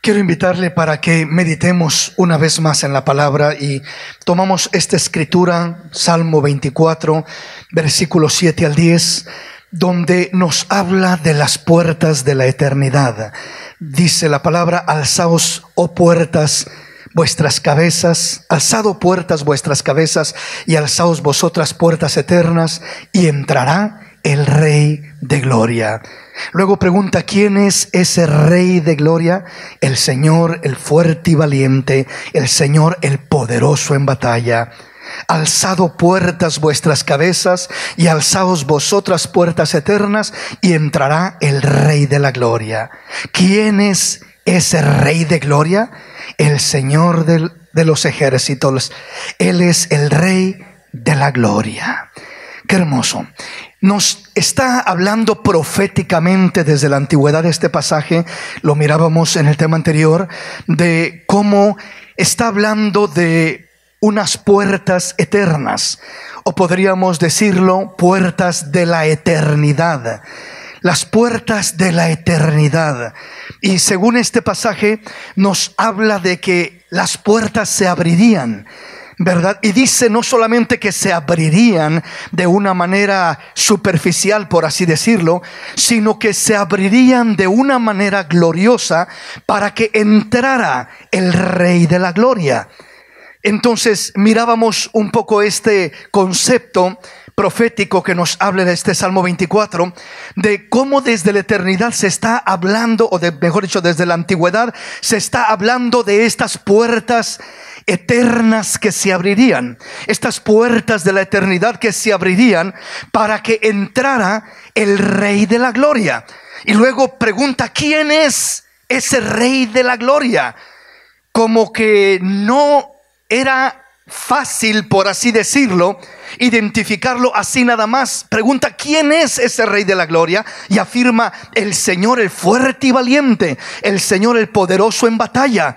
Quiero invitarle para que meditemos una vez más en la palabra y tomamos esta escritura, Salmo 24, versículos 7 al 10, donde nos habla de las puertas de la eternidad. Dice la palabra: alzaos, oh puertas, vuestras cabezas, alzad, oh puertas, vuestras cabezas, y alzaos vosotras, puertas eternas, y entrará el Rey de Gloria. Luego pregunta: ¿quién es ese Rey de Gloria? El Señor, el fuerte y valiente, el Señor, el poderoso en batalla. Alzad, oh puertas, vuestras cabezas, y alzaos vosotras, puertas eternas, y entrará el Rey de la Gloria. ¿Quién es ese Rey de Gloria? El Señor de los ejércitos. Él es el Rey de la Gloria. Qué hermoso. Nos está hablando proféticamente desde la antigüedad este pasaje. Lo mirábamos en el tema anterior, de cómo está hablando de unas puertas eternas, o podríamos decirlo, puertas de la eternidad. Las puertas de la eternidad. Y según este pasaje nos habla de que las puertas se abrirían, ¿verdad? Y dice no solamente que se abrirían de una manera superficial, por así decirlo, sino que se abrirían de una manera gloriosa para que entrara el Rey de la Gloria. Entonces mirábamos un poco este concepto profético que nos habla de este Salmo 24, de cómo desde la eternidad se está hablando, mejor dicho, desde la antigüedad se está hablando de estas puertas eternas que se abrirían, estas puertas de la eternidad que se abrirían para que entrara el Rey de la Gloria. Y luego pregunta: ¿quién es ese Rey de la Gloria? Como que no era fácil, por así decirlo, identificarlo así nada más. Pregunta: ¿quién es ese Rey de la Gloria? Y afirma: el Señor, el fuerte y valiente, el Señor, el poderoso en batalla.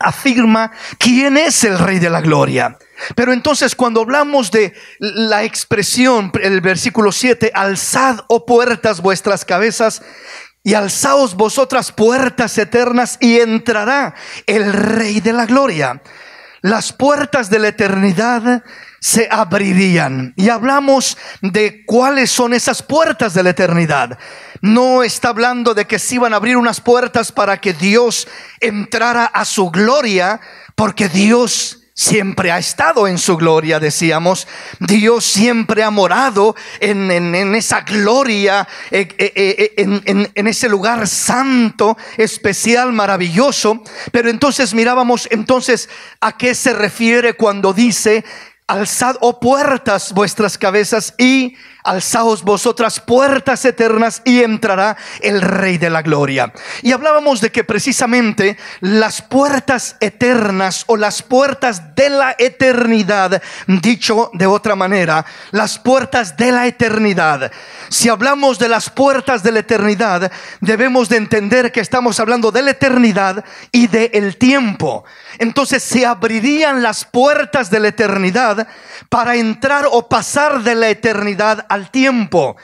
Afirma quién es el Rey de la Gloria. Pero entonces cuando hablamos de la expresión, el versículo 7, alzad, oh puertas, vuestras cabezas, y alzaos vosotras, puertas eternas, y entrará el Rey de la Gloria. Las puertas de la eternidad se abrirían. Y hablamos de cuáles son esas puertas de la eternidad. No está hablando de que se iban a abrir unas puertas para que Dios entrara a su gloria, porque Dios siempre ha estado en su gloria, decíamos. Dios siempre ha morado en esa gloria, en ese lugar santo, especial, maravilloso. Pero entonces mirábamos entonces a qué se refiere cuando dice: alzad, oh puertas, vuestras cabezas, y alzaos vosotras, puertas eternas, y entrará el Rey de la Gloria. Y hablábamos de que precisamente las puertas eternas, o las puertas de la eternidad, dicho de otra manera, las puertas de la eternidad. Si hablamos de las puertas de la eternidad, debemos de entender que estamos hablando de la eternidad y del tiempo. Entonces se abrirían las puertas de la eternidad para entrar o pasar de la eternidad al tiempo.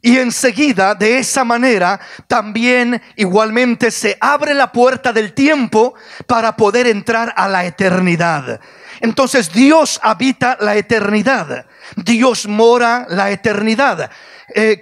Y enseguida, de esa manera, también igualmente se abre la puerta del tiempo para poder entrar a la eternidad. Entonces Dios habita la eternidad. Dios mora la eternidad.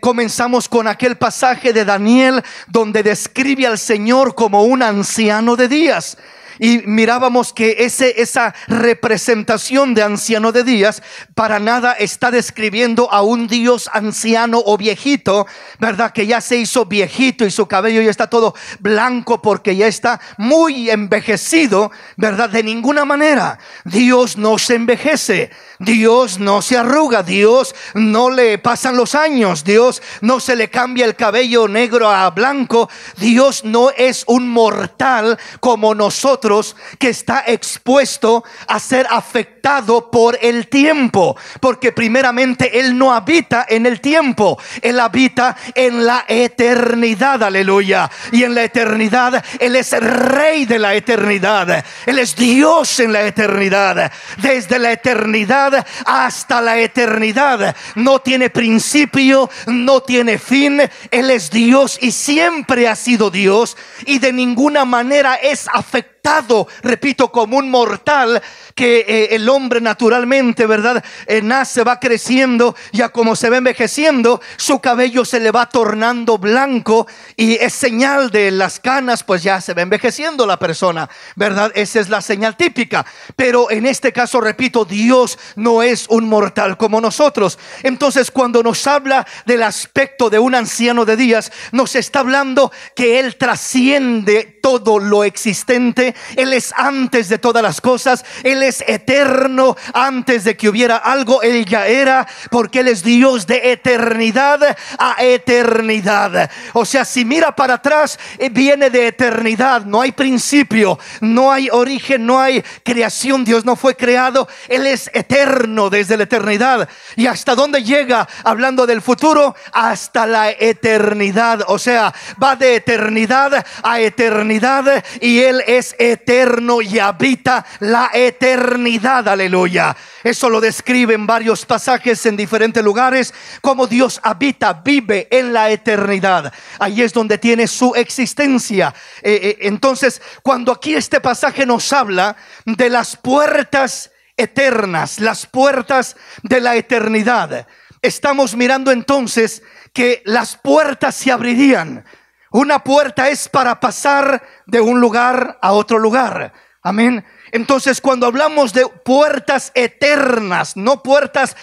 Comenzamos con aquel pasaje de Daniel donde describe al Señor como un anciano de días. Y mirábamos que esa representación de anciano de días para nada está describiendo a un Dios anciano o viejito, ¿verdad? Que ya se hizo viejito y su cabello ya está todo blanco porque ya está muy envejecido, ¿verdad? De ninguna manera. Dios no se envejece. Dios no se arruga. Dios no le pasan los años. Dios no se le cambia el cabello negro a blanco. Dios no es un mortal como nosotros nosotros que está expuesto a ser afectado por el tiempo, porque primeramente Él no habita en el tiempo, Él habita en la eternidad, aleluya. Y en la eternidad Él es Rey de la eternidad, Él es Dios en la eternidad. Desde la eternidad hasta la eternidad no tiene principio, no tiene fin. Él es Dios y siempre ha sido Dios, y de ninguna manera es afectado, repito, como un mortal, que el hombre naturalmente, ¿verdad? Nace, va creciendo, ya como se va envejeciendo, su cabello se le va tornando blanco y es señal de las canas, pues ya se va envejeciendo la persona, ¿verdad? Esa es la señal típica. Pero en este caso, repito, Dios no es un mortal como nosotros. Entonces, cuando nos habla del aspecto de un anciano de días, nos está hablando que Él trasciende todo lo existente. Él es antes de todas las cosas. Él es eterno. Antes de que hubiera algo, Él ya era, porque Él es Dios de eternidad a eternidad. O sea, si mira para atrás, viene de eternidad. No hay principio, no hay origen, no hay creación. Dios no fue creado. Él es eterno desde la eternidad. ¿Y hasta dónde llega? Hablando del futuro, hasta la eternidad. O sea, va de eternidad a eternidad, y Él es eterno y habita la eternidad, aleluya. Eso lo describe en varios pasajes en diferentes lugares, como Dios habita, vive en la eternidad. Ahí es donde tiene su existencia. Entonces, cuando aquí este pasaje nos habla de las puertas eternas, las puertas de la eternidad, estamos mirando entonces que las puertas se abrirían. Una puerta es para pasar de un lugar a otro lugar. Amén. Entonces, cuando hablamos de puertas eternas, no puertas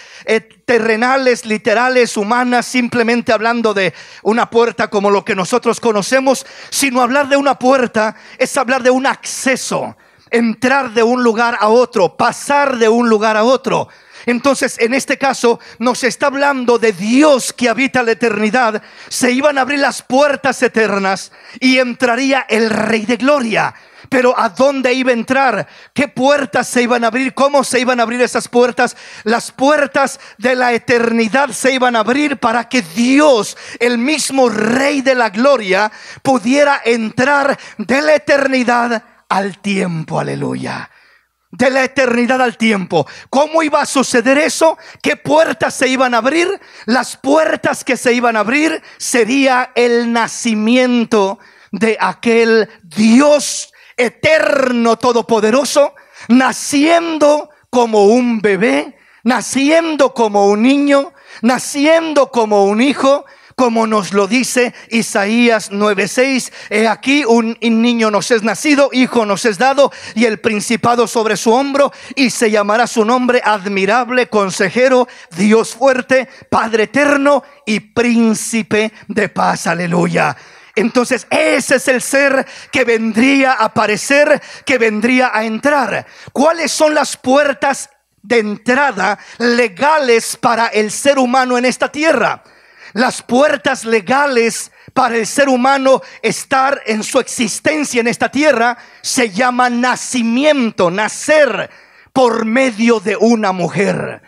terrenales, literales, humanas, simplemente hablando de una puerta como lo que nosotros conocemos, sino hablar de una puerta es hablar de un acceso, entrar de un lugar a otro, pasar de un lugar a otro. Entonces, en este caso nos está hablando de Dios que habita la eternidad. Se iban a abrir las puertas eternas y entraría el Rey de Gloria. Pero ¿a dónde iba a entrar? ¿Qué puertas se iban a abrir? ¿Cómo se iban a abrir esas puertas? Las puertas de la eternidad se iban a abrir para que Dios, el mismo Rey de la Gloria, pudiera entrar de la eternidad al tiempo. Aleluya. De la eternidad al tiempo. ¿Cómo iba a suceder eso? ¿Qué puertas se iban a abrir? Las puertas que se iban a abrir sería el nacimiento de aquel Dios eterno, todopoderoso, naciendo como un bebé, naciendo como un niño, naciendo como un hijo, como nos lo dice Isaías 9:6. He aquí un niño nos es nacido, hijo nos es dado, y el principado sobre su hombro, y se llamará su nombre Admirable, Consejero, Dios fuerte, Padre eterno y Príncipe de paz. Aleluya. Entonces ese es el ser que vendría a aparecer, que vendría a entrar. ¿Cuáles son las puertas de entrada legales para el ser humano en esta tierra? Las puertas legales para el ser humano estar en su existencia en esta tierra se llama nacimiento, nacer por medio de una mujer.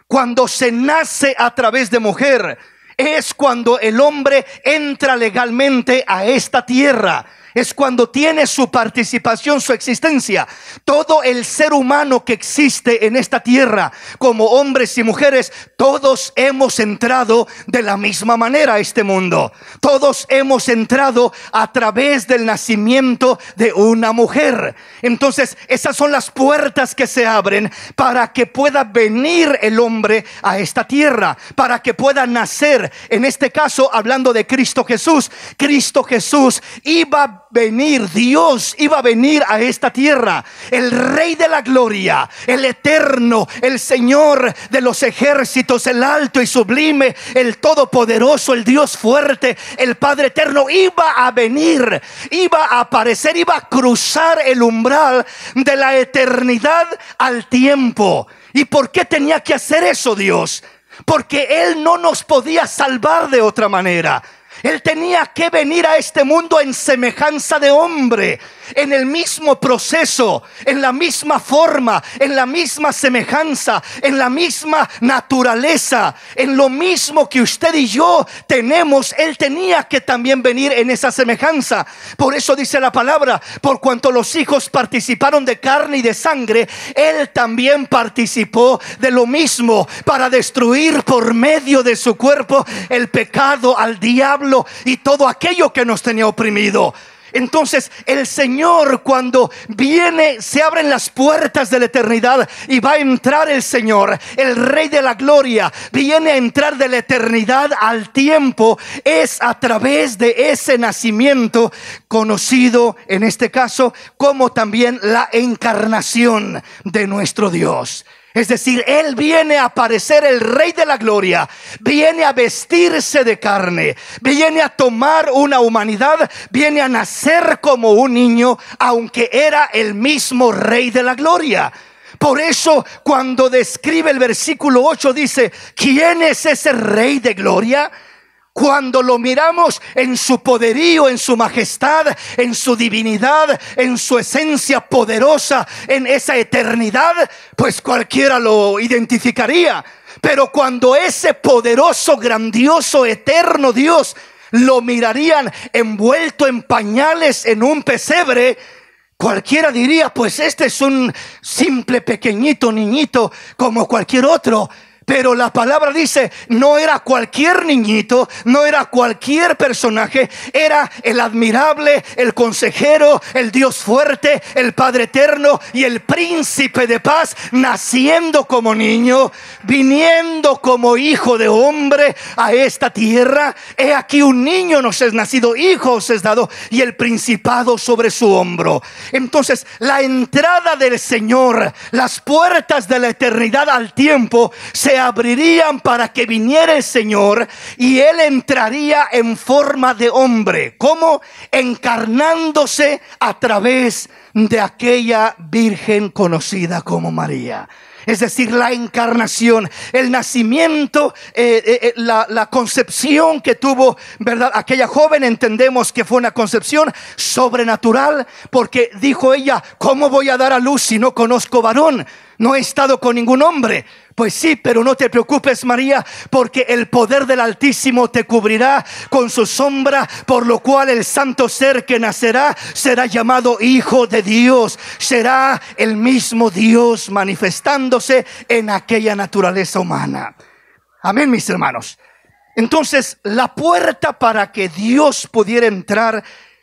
Cuando se nace a través de mujer, es cuando el hombre entra legalmente a esta tierra. Es cuando tiene su participación, su existencia. Todo el ser humano que existe en esta tierra, como hombres y mujeres, todos hemos entrado de la misma manera a este mundo. Todos hemos entrado a través del nacimiento de una mujer. Entonces, esas son las puertas que se abren para que pueda venir el hombre a esta tierra, para que pueda nacer. En este caso, hablando de Cristo Jesús, Cristo Jesús iba a venir, Dios iba a venir a esta tierra, el Rey de la Gloria, el eterno, el Señor de los ejércitos, el alto y sublime, el todopoderoso, el Dios fuerte, el Padre eterno, iba a venir, iba a aparecer, iba a cruzar el umbral de la eternidad al tiempo. ¿Y por qué tenía que hacer eso Dios? Porque Él no nos podía salvar de otra manera. Él tenía que venir a este mundo en semejanza de hombre, en el mismo proceso, en la misma forma, en la misma semejanza, en la misma naturaleza, en lo mismo que usted y yo tenemos. Él tenía que también venir en esa semejanza. Por eso dice la palabra: por cuanto los hijos participaron de carne y de sangre, Él también participó de lo mismo, para destruir por medio de su cuerpo el pecado, al diablo y todo aquello que nos tenía oprimido. Entonces el Señor, cuando viene, se abren las puertas de la eternidad y va a entrar el Señor, el Rey de la Gloria, viene a entrar de la eternidad al tiempo. Es a través de ese nacimiento, conocido en este caso como también la encarnación de nuestro Dios. Es decir, Él viene a aparecer, el Rey de la Gloria, viene a vestirse de carne, viene a tomar una humanidad, viene a nacer como un niño, aunque era el mismo Rey de la Gloria. Por eso cuando describe el versículo 8 dice: ¿quién es ese Rey de Gloria? Cuando lo miramos en su poderío, en su majestad, en su divinidad, en su esencia poderosa, en esa eternidad, pues cualquiera lo identificaría. Pero cuando ese poderoso, grandioso, eterno Dios lo mirarían envuelto en pañales en un pesebre, cualquiera diría: pues este es un simple pequeñito niñito como cualquier otro. Pero la palabra dice: no era cualquier niñito, no era cualquier personaje, era el admirable, el consejero, el Dios fuerte, el Padre eterno y el príncipe de paz, naciendo como niño, viniendo como hijo de hombre a esta tierra. He aquí un niño nos es nacido, hijo os es dado, y el principado sobre su hombro. Entonces la entrada del Señor, las puertas de la eternidad al tiempo se abrirían para que viniera el Señor, y Él entraría en forma de hombre. ¿Cómo? Encarnándose a través de aquella virgen conocida como María. Es decir, la encarnación, el nacimiento, la concepción que tuvo, ¿verdad?, aquella joven. Entendemos que fue una concepción sobrenatural, porque dijo ella: ¿cómo voy a dar a luz si no conozco varón? No he estado con ningún hombre. Pues sí, pero no te preocupes, María, porque el poder del Altísimo te cubrirá con su sombra, por lo cual el santo ser que nacerá será llamado Hijo de Dios. Será el mismo Dios manifestándose en aquella naturaleza humana. Amén, mis hermanos. Entonces, la puerta para que Dios pudiera entrar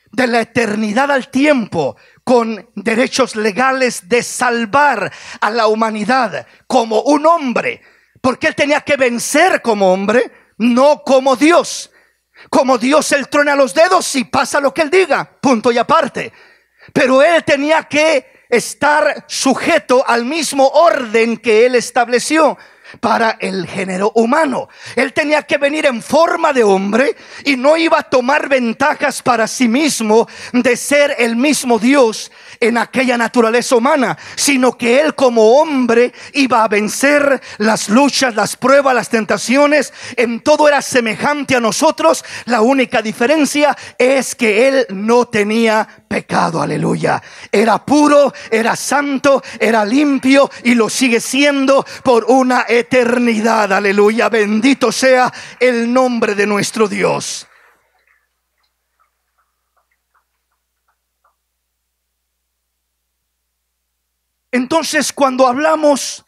de la eternidad al tiempo, con derechos legales de salvar a la humanidad como un hombre, porque Él tenía que vencer como hombre, no como Dios. Como Dios, Él truena los dedos y pasa lo que Él diga, punto y aparte. Pero Él tenía que estar sujeto al mismo orden que Él estableció para el género humano. Él tenía que venir en forma de hombre y no iba a tomar ventajas para sí mismo de ser el mismo Dios en aquella naturaleza humana, sino que Él como hombre iba a vencer las luchas, las pruebas, las tentaciones. En todo era semejante a nosotros. La única diferencia es que Él no tenía pecado. Aleluya. Era puro, era santo, era limpio, y lo sigue siendo por una eternidad. Aleluya. Bendito sea el nombre de nuestro Dios. Entonces, cuando hablamos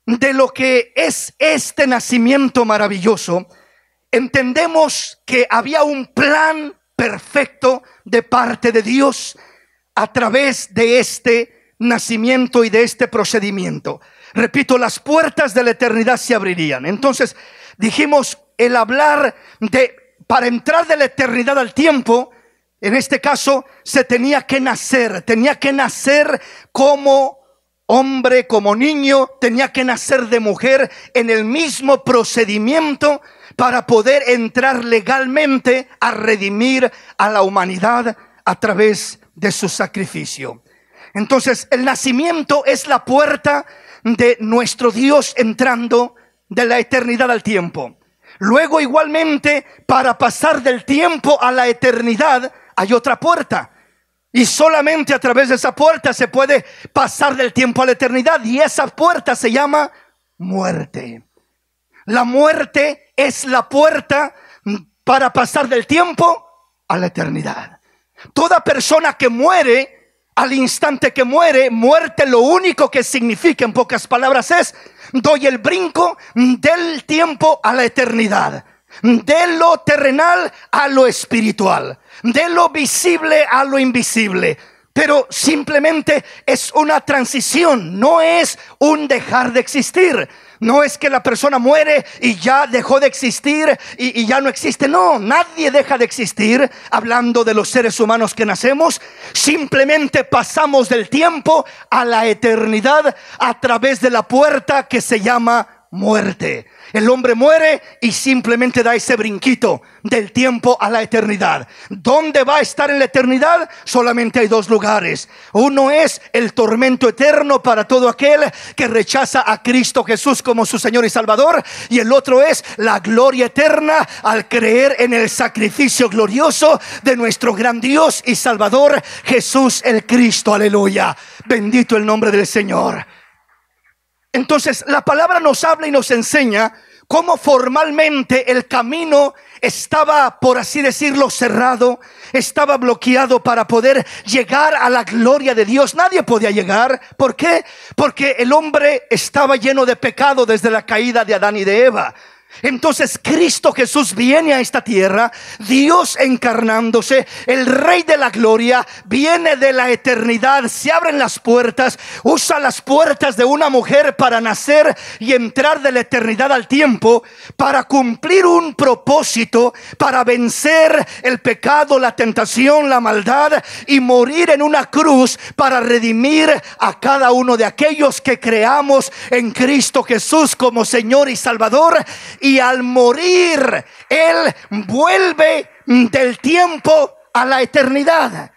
de lo que es este nacimiento maravilloso, entendemos que había un plan perfecto de parte de Dios a través de este nacimiento y de este procedimiento. Repito, las puertas de la eternidad se abrirían. Entonces dijimos, el hablar de, para entrar de la eternidad al tiempo, en este caso se tenía que nacer como hombre, como niño, tenía que nacer de mujer en el mismo procedimiento para poder entrar legalmente a redimir a la humanidad a través de su sacrificio. Entonces, el nacimiento es la puerta de nuestro Dios entrando de la eternidad al tiempo. Luego igualmente, para pasar del tiempo a la eternidad, hay otra puerta. Y solamente a través de esa puerta se puede pasar del tiempo a la eternidad. Y esa puerta se llama muerte. La muerte es la puerta para pasar del tiempo a la eternidad. Toda persona que muere, al instante que muere, muerte lo único que significa, en pocas palabras, es: doy el brinco del tiempo a la eternidad, de lo terrenal a lo espiritual, de lo visible a lo invisible. Pero simplemente es una transición, no es un dejar de existir. No es que la persona muere y ya dejó de existir y ya no existe. No, nadie deja de existir. Hablando de los seres humanos que nacemos, simplemente pasamos del tiempo a la eternidad a través de la puerta que se llama muerte. El hombre muere y simplemente da ese brinquito del tiempo a la eternidad. ¿Dónde va a estar en la eternidad? Solamente hay dos lugares. Uno es el tormento eterno para todo aquel que rechaza a Cristo Jesús como su Señor y Salvador. Y el otro es la gloria eterna al creer en el sacrificio glorioso de nuestro gran Dios y Salvador Jesús el Cristo. Aleluya. Bendito el nombre del Señor. Entonces la palabra nos habla y nos enseña cómo formalmente el camino estaba, por así decirlo, cerrado, estaba bloqueado para poder llegar a la gloria de Dios. Nadie podía llegar. ¿Por qué? Porque el hombre estaba lleno de pecado desde la caída de Adán y de Eva. Entonces Cristo Jesús viene a esta tierra, Dios encarnándose, el Rey de la gloria, viene de la eternidad, se abren las puertas, usa las puertas de una mujer para nacer y entrar de la eternidad al tiempo, para cumplir un propósito, para vencer el pecado, la tentación, la maldad, y morir en una cruz para redimir a cada uno de aquellos que creamos en Cristo Jesús como Señor y Salvador. Y al morir, Él vuelve del tiempo a la eternidad.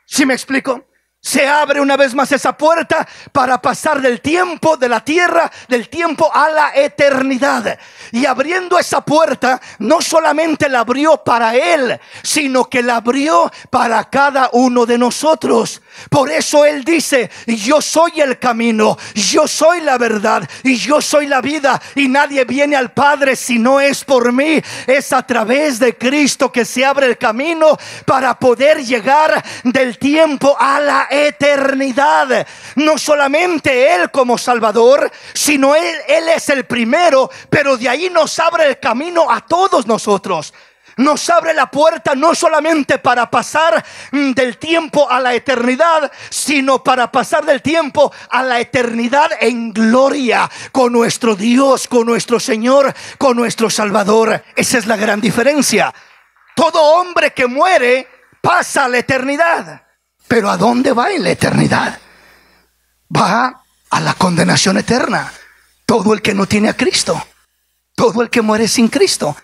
¿Sí me explico? Se abre una vez más esa puerta para pasar del tiempo de la tierra, del tiempo a la eternidad. Y abriendo esa puerta, no solamente la abrió para Él, sino que la abrió para cada uno de nosotros. Por eso Él dice: yo soy el camino, yo soy la verdad y yo soy la vida, y nadie viene al Padre si no es por mí. Es a través de Cristo que se abre el camino para poder llegar del tiempo a la eternidad. No solamente Él como Salvador, sino Él es el primero, pero de ahí nos abre el camino a todos nosotros. Nos abre la puerta no solamente para pasar del tiempo a la eternidad, sino para pasar del tiempo a la eternidad en gloria con nuestro Dios, con nuestro Señor, con nuestro Salvador. Esa es la gran diferencia. Todo hombre que muere pasa a la eternidad. Pero ¿a dónde va en la eternidad? Va a la condenación eterna. Todo el que no tiene a Cristo, todo el que muere sin Cristo.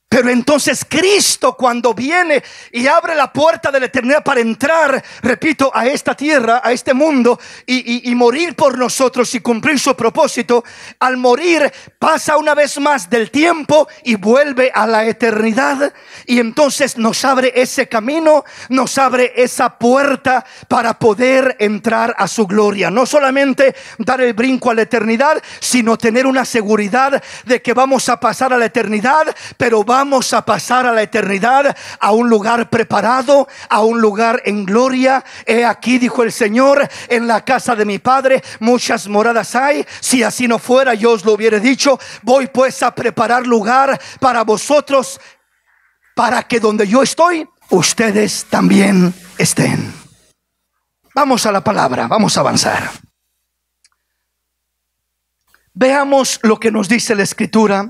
Pero entonces Cristo, cuando viene y abre la puerta de la eternidad para entrar, repito, a esta tierra, a este mundo, y morir por nosotros y cumplir su propósito, al morir pasa una vez más del tiempo y vuelve a la eternidad. Y entonces nos abre ese camino, nos abre esa puerta para poder entrar a su gloria. No solamente dar el brinco a la eternidad, sino tener una seguridad de que vamos a pasar a la eternidad, pero vamos a pasar a la eternidad a un lugar preparado, a un lugar en gloria. He aquí, dijo el Señor, en la casa de mi Padre muchas moradas hay. Si así no fuera, yo os lo hubiera dicho. Voy pues a preparar lugar para vosotros, para que donde yo estoy, ustedes también estén. Vamos a la palabra, vamos a avanzar. Veamos lo que nos dice la Escritura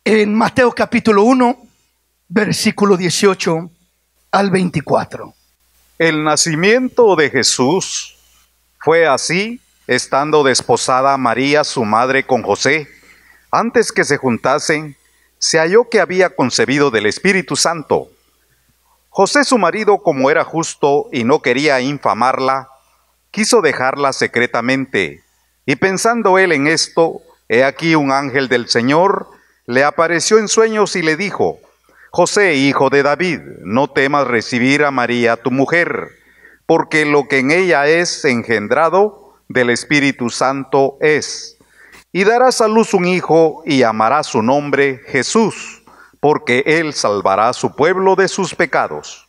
en Mateo capítulo 1, versículo 18 al 24. El nacimiento de Jesús fue así, estando desposada María su madre con José. Antes que se juntasen, se halló que había concebido del Espíritu Santo. José su marido, como era justo y no quería infamarla, quiso dejarla secretamente. Y pensando él en esto, he aquí un ángel del Señor le apareció en sueños y le dijo: José, hijo de David, no temas recibir a María tu mujer, porque lo que en ella es engendrado del Espíritu Santo es. Y darás a luz un hijo y llamarás su nombre Jesús, porque él salvará a su pueblo de sus pecados.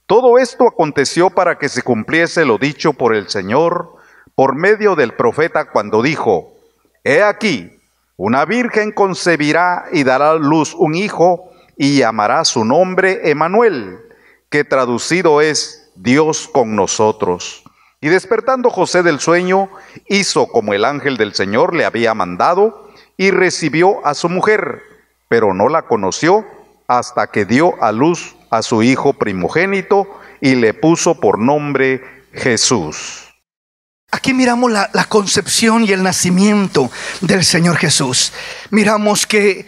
Todo esto aconteció para que se cumpliese lo dicho por el Señor por medio del profeta cuando dijo: He aquí, una virgen concebirá y dará a luz un hijo y llamará su nombre Emmanuel, que traducido es Dios con nosotros. Y despertando José del sueño, hizo como el ángel del Señor le había mandado y recibió a su mujer, pero no la conoció hasta que dio a luz a su hijo primogénito y le puso por nombre Jesús. Aquí miramos la concepción y el nacimiento del Señor Jesús. Miramos que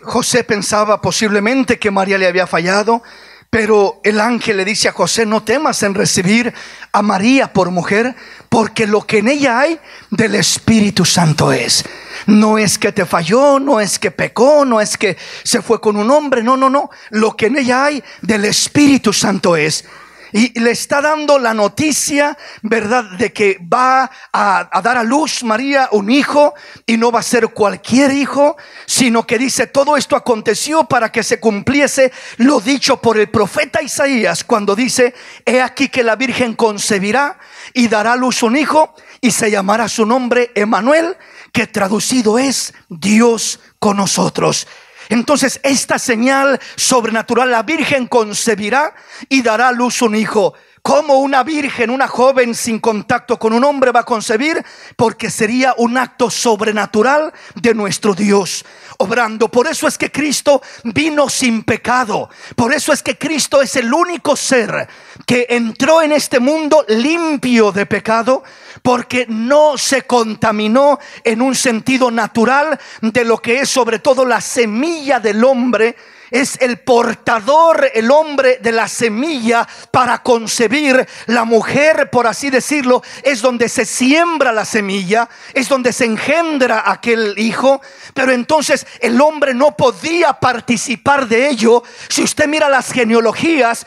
José pensaba posiblemente que María le había fallado, pero el ángel le dice a José: no temas en recibir a María por mujer, porque lo que en ella hay del Espíritu Santo es. No es que te falló, no es que pecó, no es que se fue con un hombre, no. Lo que en ella hay del Espíritu Santo es. Y le está dando la noticia, ¿verdad?, de que va a dar a luz María un hijo, y no va a ser cualquier hijo, sino que dice: todo esto aconteció para que se cumpliese lo dicho por el profeta Isaías, cuando dice: he aquí que la virgen concebirá y dará a luz un hijo, y se llamará su nombre Emmanuel, que traducido es Dios con nosotros. Entonces esta señal sobrenatural: la virgen concebirá y dará a luz un hijo. ¿Cómo una virgen, una joven sin contacto con un hombre va a concebir? Porque sería un acto sobrenatural de nuestro Dios obrando. Por eso es que Cristo vino sin pecado. Por eso es que Cristo es el único ser que entró en este mundo limpio de pecado, porque no se contaminó en un sentido natural de lo que es sobre todo la semilla del hombre. Es el portador, el hombre, de la semilla para concebir. La mujer, por así decirlo, es donde se siembra la semilla, es donde se engendra aquel hijo. Pero entonces el hombre no podía participar de ello. Si usted mira las genealogías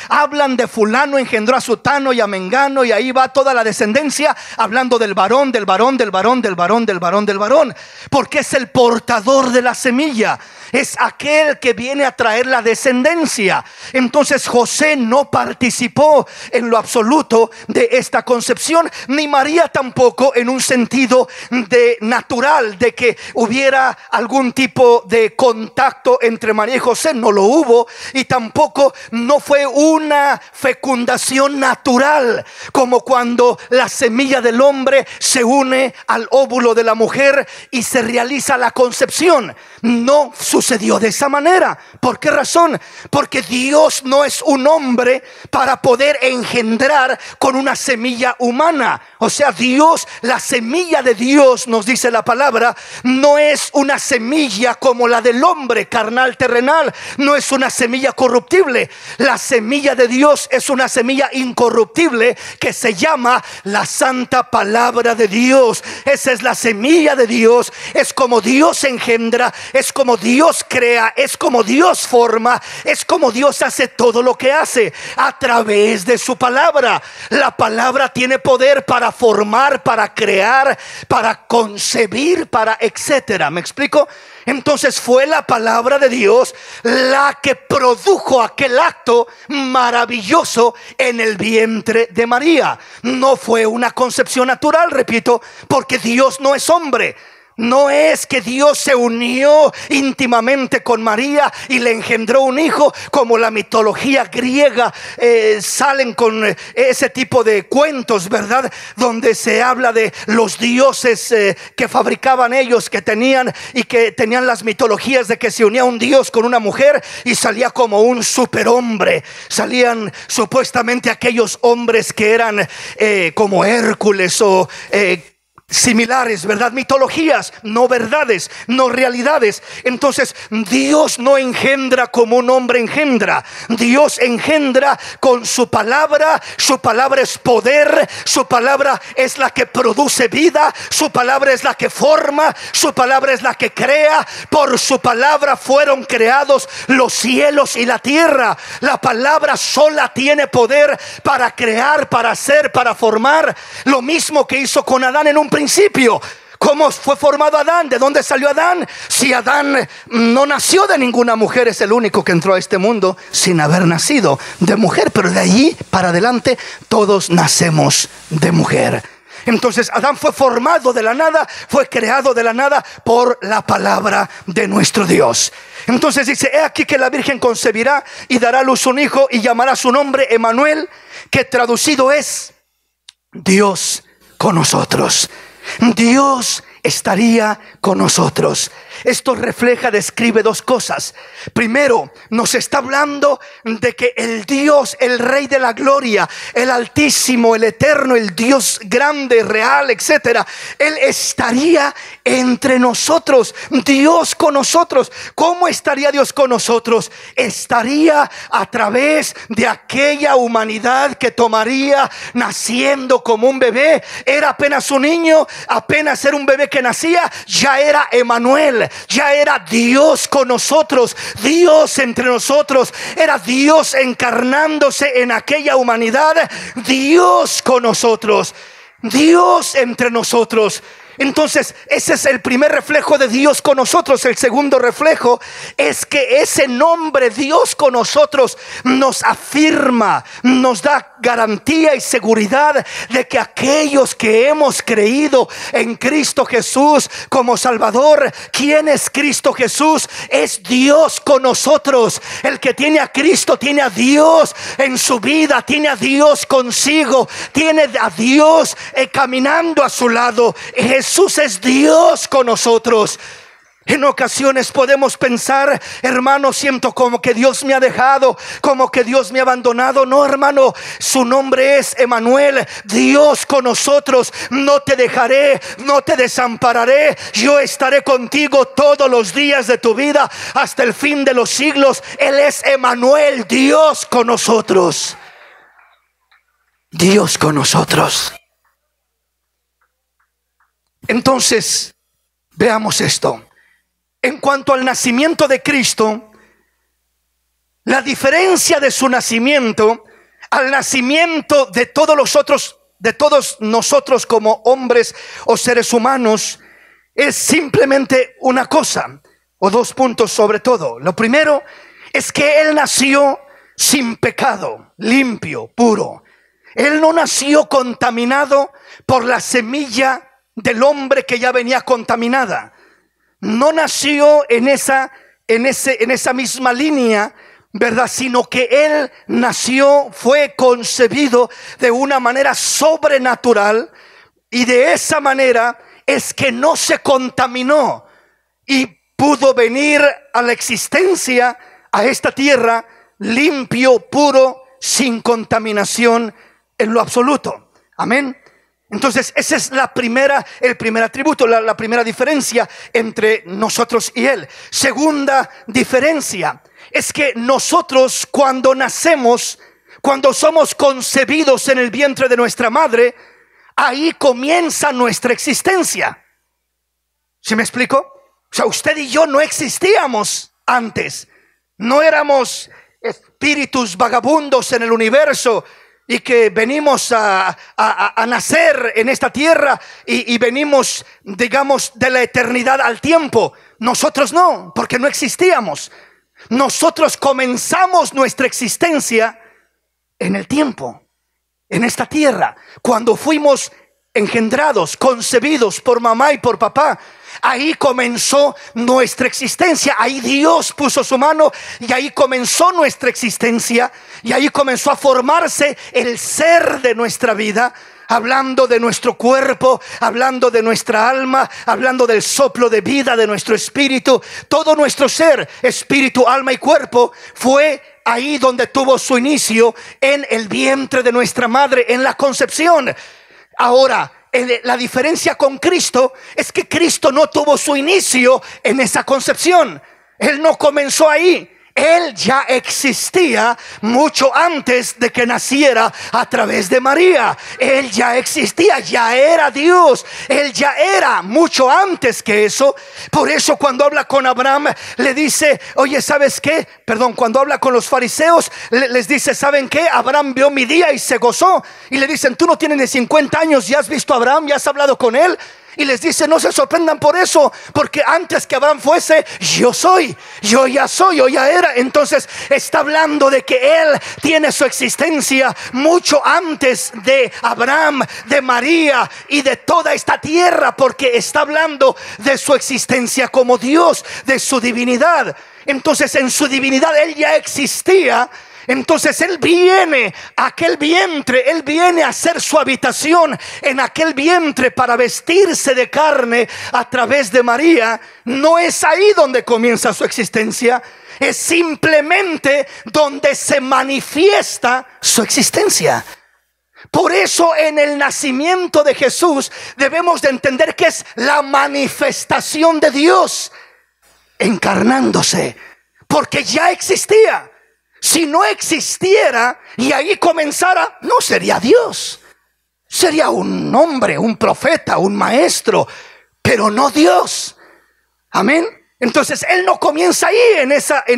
hablan de fulano engendró a sutano y a mengano, y ahí va toda la descendencia hablando del varón, del varón, del varón, del varón, del varón, del varón, porque es el portador de la semilla. Es aquel que viene a traer la descendencia. Entonces José no participó en lo absoluto de esta concepción, ni María tampoco, en un sentido de natural, de que hubiera algún tipo de contacto entre María y José. No lo hubo, y tampoco no fue una fecundación natural, como cuando la semilla del hombre se une al óvulo de la mujer y se realiza la concepción. No sucedió de esa manera. ¿Por qué razón? Porque Dios no es un hombre para poder engendrar con una semilla humana. O sea, Dios, la semilla de Dios, nos dice la palabra, no es una semilla como la del hombre carnal, terrenal. No es una semilla corruptible. La semilla de Dios es una semilla incorruptible que se llama la santa palabra de Dios. Esa es la semilla de Dios. Es como Dios engendra, es como Dios crea, es como Dios forma, es como Dios hace todo lo que hace a través de su palabra. La palabra tiene poder para formar, para crear, para concebir, para etcétera. ¿Me explico? Entonces fue la palabra de Dios la que produjo aquel acto maravilloso en el vientre de María. No fue una concepción natural, repito, porque Dios no es hombre. No es que Dios se unió íntimamente con María y le engendró un hijo, como la mitología griega salen con ese tipo de cuentos, ¿verdad? Donde se habla de los dioses que fabricaban ellos, que tenían las mitologías de que se unía un dios con una mujer y salía como un superhombre. Salían supuestamente aquellos hombres que eran como Hércules o similares, ¿verdad? Mitologías, no verdades, no realidades. Entonces Dios no engendra como un hombre engendra. Dios engendra con su palabra. Su palabra es poder. Su palabra es la que produce vida. Su palabra es la que forma. Su palabra es la que crea. Por su palabra fueron creados los cielos y la tierra. La palabra sola tiene poder para crear, para hacer, para formar. Lo mismo que hizo con Adán en un principio. ¿Cómo fue formado Adán? ¿De dónde salió Adán? Si Adán no nació de ninguna mujer, es el único que entró a este mundo sin haber nacido de mujer. Pero de allí para adelante todos nacemos de mujer. Entonces Adán fue formado de la nada, fue creado de la nada por la palabra de nuestro Dios. Entonces dice: he aquí que la Virgen concebirá y dará a luz un hijo y llamará su nombre Emanuel, que traducido es Dios con nosotros. Dios estaría con nosotros. Esto refleja, describe dos cosas. Primero, nos está hablando de que el Dios, el Rey de la Gloria, el Altísimo, el Eterno, el Dios grande, real, etcétera, Él estaría entre nosotros. Dios con nosotros. ¿Cómo estaría Dios con nosotros? Estaría a través de aquella humanidad que tomaría naciendo como un bebé. Era apenas un niño, apenas era un bebé que nacía, ya era Emanuel. Ya era Dios con nosotros, Dios entre nosotros. Era Dios encarnándose en aquella humanidad. Dios con nosotros, Dios entre nosotros. Entonces ese es el primer reflejo de Dios con nosotros. El segundo reflejo es que ese nombre Dios con nosotros nos afirma, nos da garantía y seguridad de que aquellos que hemos creído en Cristo Jesús como Salvador. ¿Quién es Cristo Jesús? Es Dios con nosotros. El que tiene a Cristo tiene a Dios en su vida, tiene a Dios consigo, tiene a Dios caminando a su lado. Jesús es Dios con nosotros. En ocasiones podemos pensar: hermano, siento como que Dios me ha dejado, como que Dios me ha abandonado. No, hermano, su nombre es Emanuel, Dios con nosotros. No te dejaré, no te desampararé. Yo estaré contigo todos los días de tu vida hasta el fin de los siglos. Él es Emanuel, Dios con nosotros. Dios con nosotros. Entonces, veamos esto. En cuanto al nacimiento de Cristo, la diferencia de su nacimiento al nacimiento de todos los otros, de todos nosotros como hombres o seres humanos, es simplemente una cosa, o dos puntos sobre todo. Lo primero es que Él nació sin pecado, limpio, puro. Él no nació contaminado por la semilla del hombre que ya venía contaminada. No nació en esa misma línea, ¿verdad? Sino que Él nació, fue concebido de una manera sobrenatural, y de esa manera es que no se contaminó y pudo venir a la existencia, a esta tierra, limpio, puro, sin contaminación en lo absoluto. Amén. Entonces ese es el primer atributo, la primera diferencia entre nosotros y Él. Segunda diferencia es que nosotros, cuando nacemos, cuando somos concebidos en el vientre de nuestra madre, ahí comienza nuestra existencia. ¿Sí me explico? O sea, usted y yo no existíamos antes. No éramos espíritus vagabundos en el universo y que venimos a nacer en esta tierra y venimos, digamos, de la eternidad al tiempo. Nosotros no, porque no existíamos. Nosotros comenzamos nuestra existencia en el tiempo, en esta tierra, cuando fuimos engendrados, concebidos por mamá y por papá. Ahí comenzó nuestra existencia. Ahí Dios puso su mano y ahí comenzó nuestra existencia. Y ahí comenzó a formarse el ser de nuestra vida. Hablando de nuestro cuerpo, hablando de nuestra alma, hablando del soplo de vida de nuestro espíritu. Todo nuestro ser, espíritu, alma y cuerpo, fue ahí donde tuvo su inicio, en el vientre de nuestra madre, en la concepción. Ahora, la diferencia con Cristo es que Cristo no tuvo su inicio en esa concepción. Él no comenzó ahí. Él ya existía mucho antes de que naciera a través de María. Él ya existía, ya era Dios. Él ya era mucho antes que eso. Por eso cuando habla con Abraham le dice, oye, ¿sabes qué? Cuando habla con los fariseos les dice, ¿saben qué? Abraham vio mi día y se gozó. Y le dicen, tú no tienes ni 50 años, ¿ya has visto a Abraham? ¿Ya has hablado con él? Y les dice, no se sorprendan por eso, porque antes que Abraham fuese, yo soy, yo ya soy, yo ya era. Entonces está hablando de que Él tiene su existencia mucho antes de Abraham, de María y de toda esta tierra, porque está hablando de su existencia como Dios, de su divinidad. Entonces en su divinidad Él ya existía. Entonces Él viene a aquel vientre, Él viene a hacer su habitación en aquel vientre para vestirse de carne a través de María. No es ahí donde comienza su existencia, es simplemente donde se manifiesta su existencia. Por eso en el nacimiento de Jesús debemos de entender que es la manifestación de Dios encarnándose, porque ya existía. Si no existiera y ahí comenzara, no sería Dios. Sería un hombre, un profeta, un maestro, pero no Dios. Amén. Entonces Él no comienza ahí en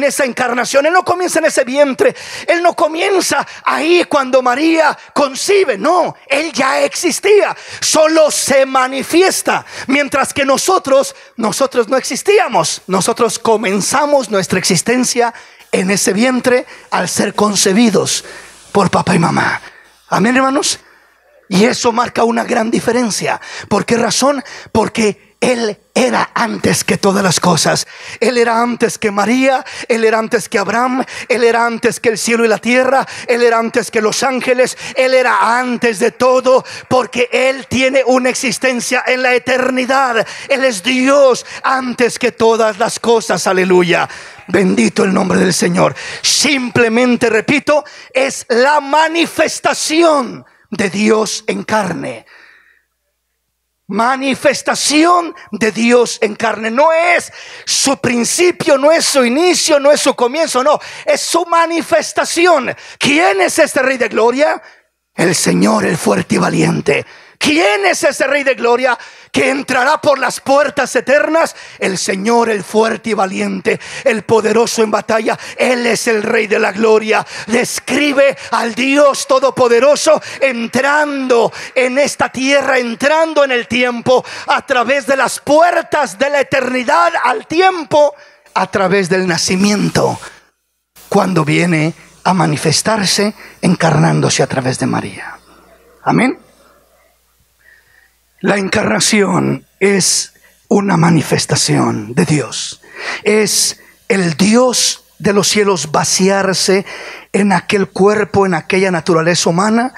esa encarnación. Él no comienza en ese vientre. Él no comienza ahí cuando María concibe. No, Él ya existía. Solo se manifiesta. Mientras que nosotros no existíamos. Nosotros comenzamos nuestra existencia en ese vientre al ser concebidos por papá y mamá. Amén, hermanos. Y eso marca una gran diferencia. ¿Por qué razón? Porque Él era antes que todas las cosas. Él era antes que María. Él era antes que Abraham. Él era antes que el cielo y la tierra. Él era antes que los ángeles. Él era antes de todo, porque Él tiene una existencia en la eternidad. Él es Dios antes que todas las cosas. Aleluya. Bendito el nombre del Señor. Simplemente, repito, es la manifestación de Dios en carne. Manifestación de Dios en carne. No es su principio, no es su inicio, no es su comienzo, no, es su manifestación. ¿Quién es este Rey de Gloria? El Señor, el fuerte y valiente. ¿Quién es ese Rey de Gloria que entrará por las puertas eternas? El Señor, el fuerte y valiente, el poderoso en batalla. Él es el Rey de la Gloria. Describe al Dios todopoderoso entrando en esta tierra, entrando en el tiempo, a través de las puertas de la eternidad al tiempo, a través del nacimiento, cuando viene a manifestarse encarnándose a través de María. Amén. La encarnación es una manifestación de Dios. Es el Dios de los cielos vaciarse en aquel cuerpo, en aquella naturaleza humana,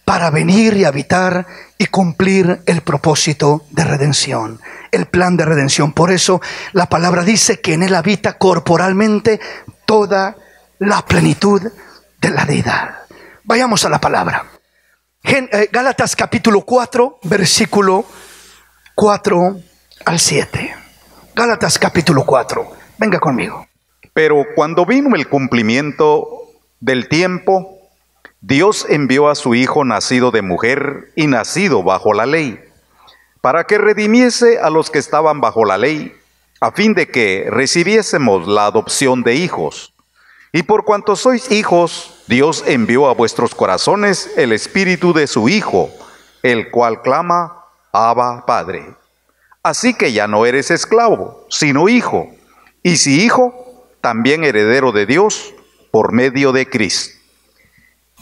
para venir y habitar y cumplir el propósito de redención, el plan de redención. Por eso la palabra dice que en Él habita corporalmente toda la plenitud de la deidad. Vayamos a la palabra. Gálatas capítulo 4, versículo 4 al 7. Gálatas capítulo 4. Venga conmigo. Pero cuando vino el cumplimiento del tiempo, Dios envió a su Hijo nacido de mujer y nacido bajo la ley, para que redimiese a los que estaban bajo la ley, a fin de que recibiésemos la adopción de hijos. Y por cuanto sois hijos, Dios envió a vuestros corazones el espíritu de su Hijo, el cual clama, Abba, Padre. Así que ya no eres esclavo, sino hijo, y si hijo, también heredero de Dios por medio de Cristo.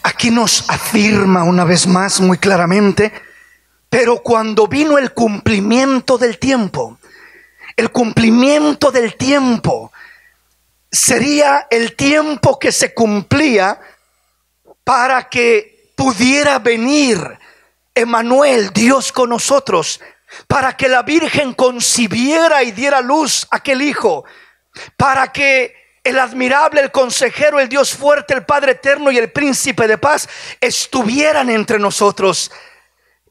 Aquí nos afirma una vez más muy claramente, pero cuando vino el cumplimiento del tiempo, el cumplimiento del tiempo sería el tiempo que se cumplía para que pudiera venir Emmanuel, Dios con nosotros, para que la Virgen concibiera y diera luz a aquel hijo, para que el admirable, el consejero, el Dios fuerte, el Padre eterno y el príncipe de paz estuvieran entre nosotros.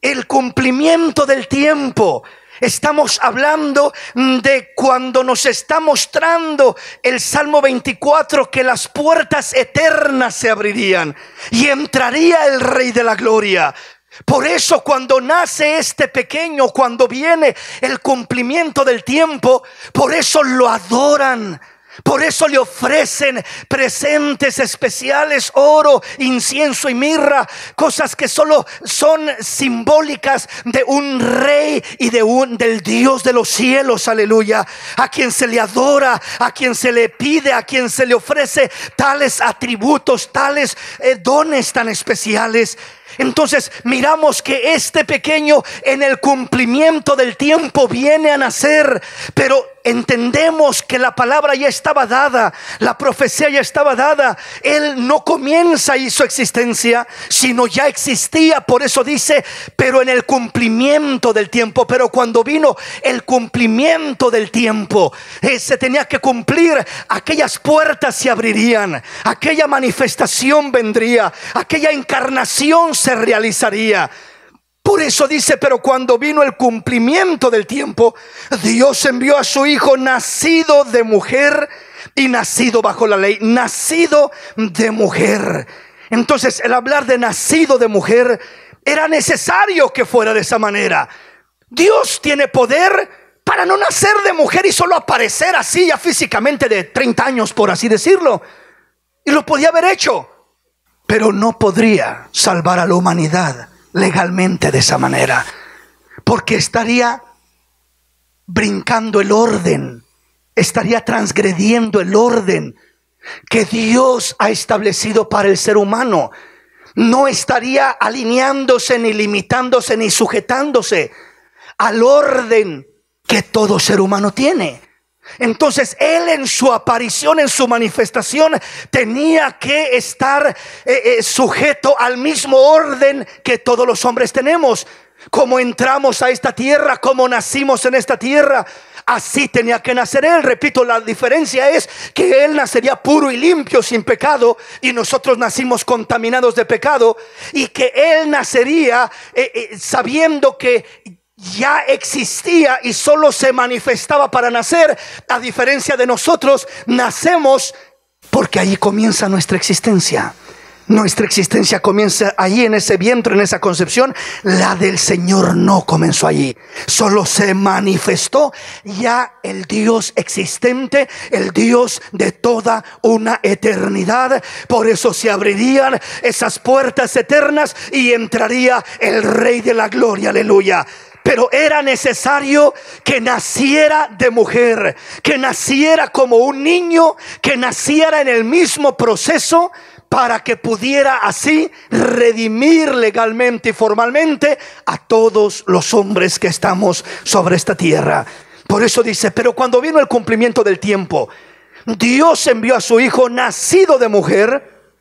el cumplimiento del tiempo. Estamos hablando de cuando nos está mostrando el Salmo 24 que las puertas eternas se abrirían y entraría el Rey de la Gloria. Por eso cuando nace este pequeño, cuando viene el cumplimiento del tiempo, por eso lo adoran. Por eso le ofrecen presentes especiales, oro, incienso y mirra, cosas que solo son simbólicas de un rey y del Dios de los cielos, aleluya, a quien se le adora, a quien se le pide, a quien se le ofrece tales atributos, tales dones tan especiales. Entonces miramos que este pequeño en el cumplimiento del tiempo viene a nacer, pero entendemos que la palabra ya estaba dada, la profecía ya estaba dada. Él no comienza ahí su existencia, sino ya existía. Por eso dice, pero en el cumplimiento del tiempo. Pero cuando vino el cumplimiento del tiempo, se tenía que cumplir. Aquellas puertas se abrirían, aquella manifestación vendría, aquella encarnación se realizaría. Por eso dice, pero cuando vino el cumplimiento del tiempo, Dios envió a su Hijo nacido de mujer y nacido bajo la ley. Nacido de mujer. Entonces el hablar de nacido de mujer era necesario que fuera de esa manera. Dios tiene poder para no nacer de mujer y solo aparecer así ya físicamente de 30 años, por así decirlo. Y lo podía haber hecho, pero no podría salvar a la humanidad legalmente de esa manera, porque estaría brincando el orden, estaría transgrediendo el orden que Dios ha establecido para el ser humano. No estaría alineándose, ni limitándose, ni sujetándose al orden que todo ser humano tiene. Entonces Él en su aparición, en su manifestación, tenía que estar sujeto al mismo orden que todos los hombres tenemos. Como entramos a esta tierra, como nacimos en esta tierra, así tenía que nacer Él. Repito, la diferencia es que Él nacería puro y limpio, sin pecado, y nosotros nacimos contaminados de pecado. Y que Él nacería sabiendo que ya existía y solo se manifestaba para nacer. A diferencia de nosotros, nacemos porque ahí comienza nuestra existencia. Nuestra existencia comienza allí, en ese vientre, en esa concepción. La del Señor no comenzó allí, solo se manifestó ya el Dios existente, el Dios de toda una eternidad. Por eso se abrirían esas puertas eternas y entraría el Rey de la Gloria, aleluya. Pero era necesario que naciera de mujer, que naciera como un niño, que naciera en el mismo proceso, para que pudiera así redimir legalmente y formalmente a todos los hombres que estamos sobre esta tierra. Por eso dice, pero cuando vino el cumplimiento del tiempo, Dios envió a su Hijo nacido de mujer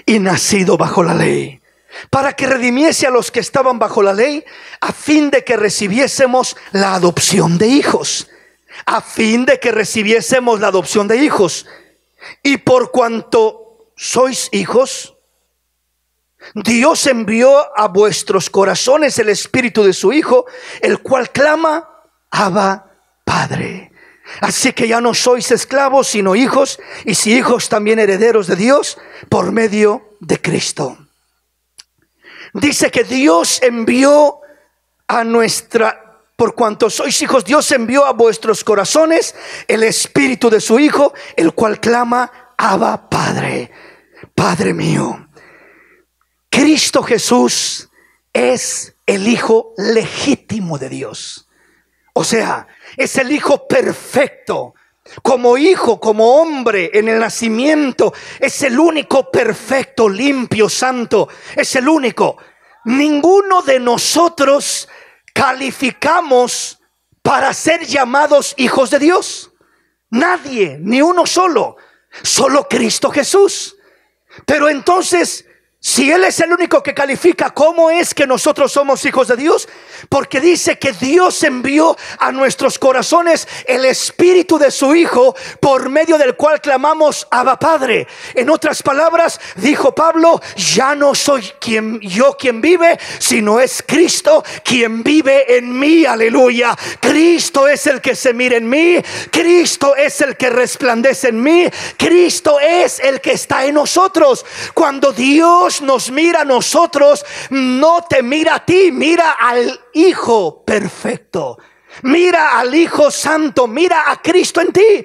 y nacido bajo la ley, para que redimiese a los que estaban bajo la ley, a fin de que recibiésemos la adopción de hijos. A fin de que recibiésemos la adopción de hijos. Y por cuanto sois hijos, Dios envió a vuestros corazones el espíritu de su Hijo, el cual clama, Abba, Padre. Así que ya no sois esclavos, sino hijos, y si hijos, también herederos de Dios por medio de Cristo. Dice que Dios envió por cuanto sois hijos, Dios envió a vuestros corazones el espíritu de su Hijo, el cual clama, Abba, Padre, Padre mío. Cristo Jesús es el Hijo legítimo de Dios. O sea, es el Hijo perfecto. Como hijo, como hombre en el nacimiento, es el único perfecto, limpio, santo. Es el único. Ninguno de nosotros calificamos para ser llamados hijos de Dios. Nadie, ni uno solo. Solo Cristo Jesús. Pero entonces, Si Él es el único que califica, ¿cómo es que nosotros somos hijos de Dios? Porque dice que Dios envió a nuestros corazones el Espíritu de su Hijo, por medio del cual clamamos Abba Padre. En otras palabras, dijo Pablo, ya no soy quien vive, sino es Cristo quien vive en mí. Aleluya. Cristo es el que se mira en mí. Cristo es el que resplandece en mí. Cristo es el que está en nosotros. Cuando Dios nos mira a nosotros, no te mira a ti, mira al Hijo perfecto, mira al Hijo Santo, mira a Cristo en ti.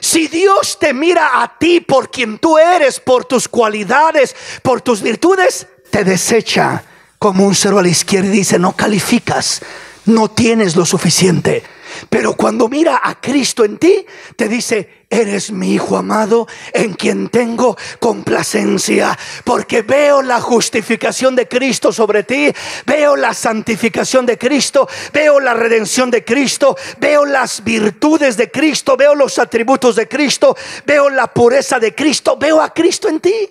Si Dios te mira a ti por quien tú eres, por tus cualidades, por tus virtudes, te desecha como un cero a la izquierda y dice: no calificas, no tienes lo suficiente. Pero cuando mira a Cristo en ti, te dice: eres mi Hijo amado, en quien tengo complacencia. Porque veo la justificación de Cristo sobre ti, veo la santificación de Cristo, veo la redención de Cristo, veo las virtudes de Cristo, veo los atributos de Cristo, veo la pureza de Cristo, veo a Cristo en ti.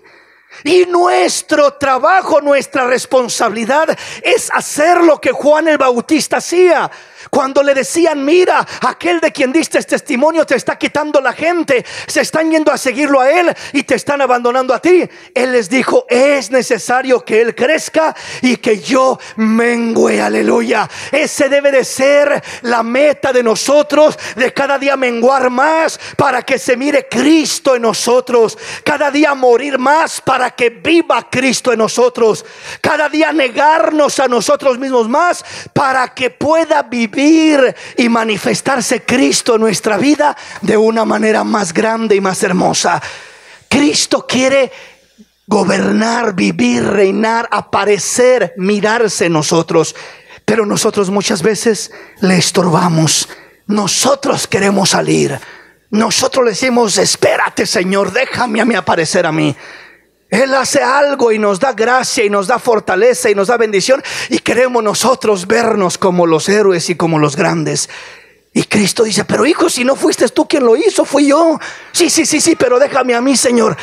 Y nuestro trabajo, nuestra responsabilidad es hacer lo que Juan el Bautista hacía. Cuando le decían: mira, aquel de quien diste testimonio te está quitando la gente, se están yendo a seguirlo a él y te están abandonando a ti. Él les dijo: es necesario que él crezca y que yo mengüe. Aleluya. Ese debe de ser la meta de nosotros, de cada día menguar más para que se mire Cristo en nosotros, cada día morir más para que viva Cristo en nosotros, cada día negarnos a nosotros mismos más para que pueda vivir y manifestarse Cristo en nuestra vida de una manera más grande y más hermosa. Cristo quiere gobernar, vivir, reinar, aparecer, mirarse en nosotros, pero nosotros muchas veces le estorbamos. Nosotros queremos salir, nosotros le decimos: espérate, Señor, déjame a mí aparecer a mí. Él hace algo y nos da gracia y nos da fortaleza y nos da bendición, y queremos nosotros vernos como los héroes y como los grandes. Y Cristo dice: pero hijo, si no fuiste tú quien lo hizo, fui yo. Sí, pero déjame a mí, Señor.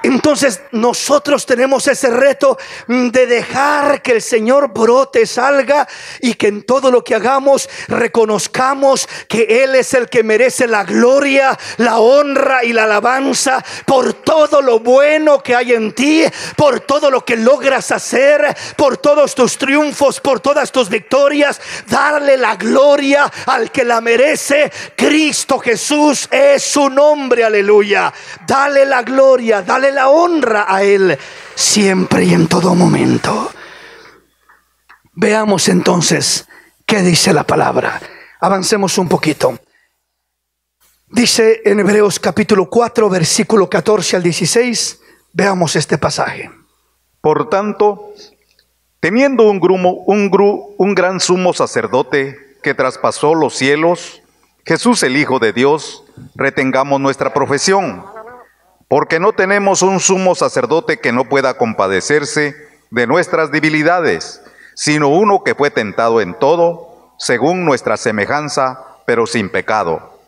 Entonces nosotros tenemos ese reto de dejar que el Señor brote, salga, y que en todo lo que hagamos reconozcamos que Él es el que merece la gloria, la honra y la alabanza por todo lo bueno que hay en ti, por todo lo que logras hacer, por todos tus triunfos, por todas tus victorias. Darle la gloria al que la merece. Cristo Jesús es su nombre. Aleluya. Dale la gloria, dale la honra a Él siempre y en todo momento. Veamos entonces qué dice la palabra. Avancemos un poquito. Dice en Hebreos capítulo 4 versículo 14 al 16. Veamos este pasaje. Por tanto, teniendo un gran sumo sacerdote que traspasó los cielos, Jesús el Hijo de Dios, retengamos nuestra profesión. Porque no tenemos un sumo sacerdote que no pueda compadecerse de nuestras debilidades, sino uno que fue tentado en todo, según nuestra semejanza, pero sin pecado.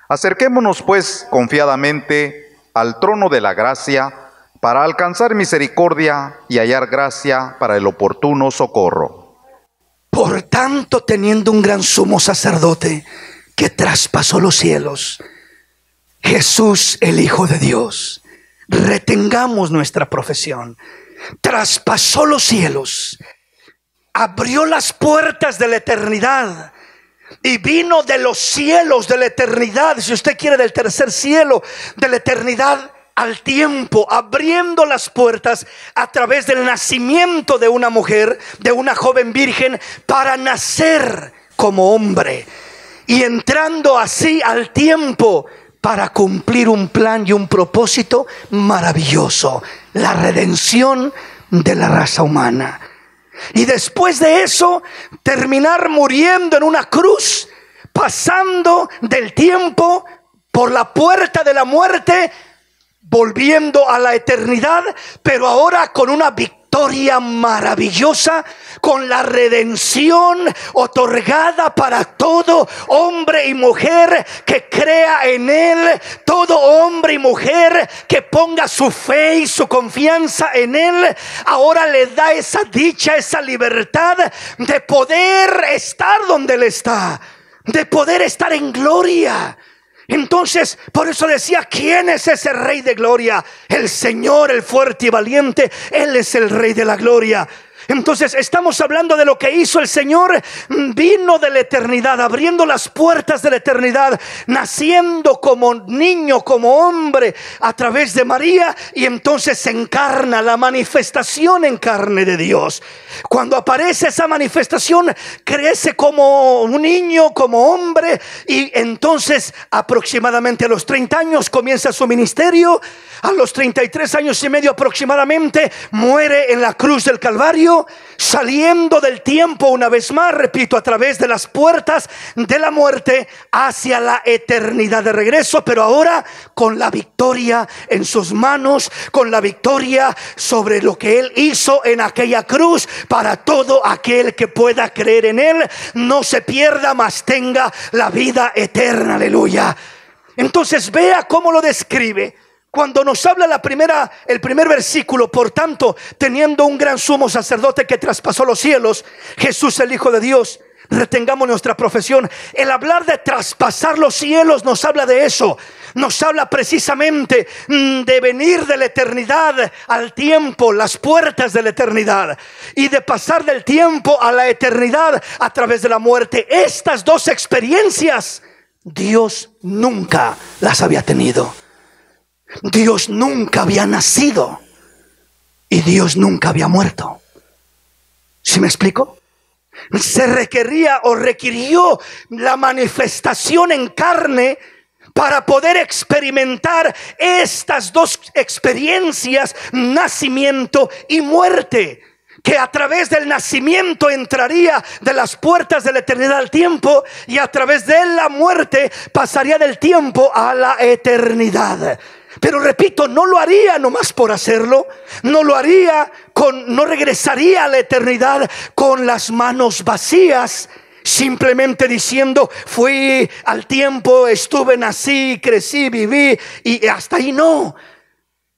Acerquémonos pues confiadamente al trono de la gracia, para alcanzar misericordia y hallar gracia para el oportuno socorro. Por tanto, teniendo un gran sumo sacerdote que traspasó los cielos, Jesús el Hijo de Dios, retengamos nuestra profesión. Traspasó los cielos, abrió las puertas de la eternidad y vino de los cielos de la eternidad, si usted quiere, del tercer cielo de la eternidad al tiempo, abriendo las puertas a través del nacimiento de una mujer, de una joven virgen, para nacer como hombre, y entrando así al tiempo para cumplir un plan y un propósito maravilloso: la redención de la raza humana. Y después de eso, terminar muriendo en una cruz, pasando del tiempo por la puerta de la muerte, volviendo a la eternidad, pero ahora con una victoria victoria maravillosa, con la redención otorgada para todo hombre y mujer que crea en Él, todo hombre y mujer que ponga su fe y su confianza en Él. Ahora le da esa dicha, esa libertad de poder estar donde Él está, de poder estar en gloria. Entonces, por eso decía, ¿quién es ese Rey de gloria? El Señor, el fuerte y valiente. Él es el Rey de la gloria. Entonces estamos hablando de lo que hizo el Señor. Vino de la eternidad, abriendo las puertas de la eternidad, naciendo como niño, como hombre, a través de María. Y entonces se encarna, la manifestación en carne de Dios. Cuando aparece esa manifestación, crece como un niño, como hombre. Y entonces aproximadamente a los 30 años comienza su ministerio. A los 33 años y medio aproximadamente muere en la cruz del Calvario, saliendo del tiempo una vez más, repito, a través de las puertas de la muerte hacia la eternidad de regreso, pero ahora con la victoria en sus manos, con la victoria sobre lo que Él hizo en aquella cruz, para todo aquel que pueda creer en Él, no se pierda, mas tenga la vida eterna. Aleluya. Entonces vea cómo lo describe. Cuando nos habla el primer versículo, por tanto, teniendo un gran sumo sacerdote que traspasó los cielos, Jesús el Hijo de Dios, retengamos nuestra profesión. El hablar de traspasar los cielos nos habla de eso. Nos habla precisamente de venir de la eternidad al tiempo, las puertas de la eternidad, y de pasar del tiempo a la eternidad a través de la muerte. Estas dos experiencias Dios nunca las había tenido. Dios nunca había nacido y Dios nunca había muerto. ¿Sí me explico? Se requería o requirió la manifestación en carne para poder experimentar estas dos experiencias, nacimiento y muerte, que a través del nacimiento entraría de las puertas de la eternidad al tiempo, y a través de la muerte pasaría del tiempo a la eternidad. Pero repito, no lo haría nomás por hacerlo. No lo haría no regresaría a la eternidad con las manos vacías, simplemente diciendo, fui al tiempo, estuve, nací, crecí, viví y hasta ahí. No.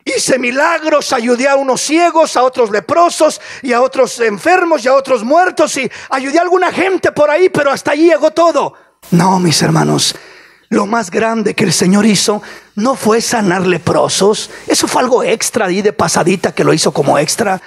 Hice milagros, ayudé a unos ciegos, a otros leprosos y a otros enfermos y a otros muertos, y ayudé a alguna gente por ahí, pero hasta ahí llegó todo. No, mis hermanos, lo más grande que el Señor hizo no fue sanar leprosos. Eso fue algo extra ahí de pasadita, que lo hizo como extra.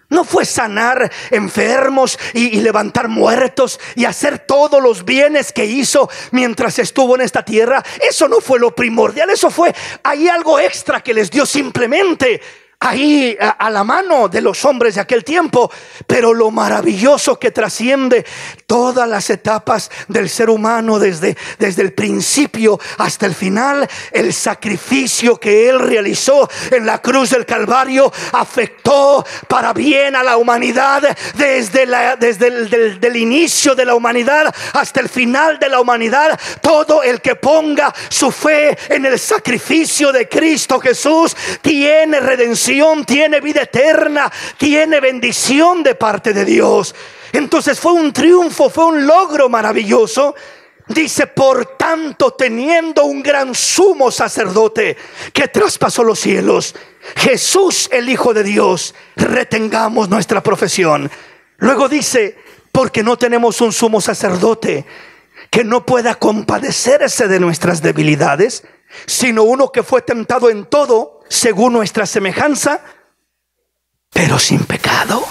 No fue sanar enfermos y levantar muertos y hacer todos los bienes que hizo mientras estuvo en esta tierra. Eso no fue lo primordial. Eso fue ahí algo extra que les dio simplemente ahí a la mano de los hombres de aquel tiempo. Pero lo maravilloso que trasciende todas las etapas del ser humano, desde el principio hasta el final, el sacrificio que Él realizó en la cruz del Calvario afectó para bien a la humanidad, desde el inicio de la humanidad hasta el final de la humanidad. Todo el que ponga su fe en el sacrificio de Cristo Jesús tiene redención, tiene vida eterna, tiene bendición de parte de Dios. Entonces fue un triunfo, fue un logro maravilloso. Dice, por tanto, teniendo un gran sumo sacerdote que traspasó los cielos, Jesús el Hijo de Dios, retengamos nuestra profesión. Luego dice, porque no tenemos un sumo sacerdote que no pueda compadecerse de nuestras debilidades, sino uno que fue tentado en todo según nuestra semejanza, pero sin pecado.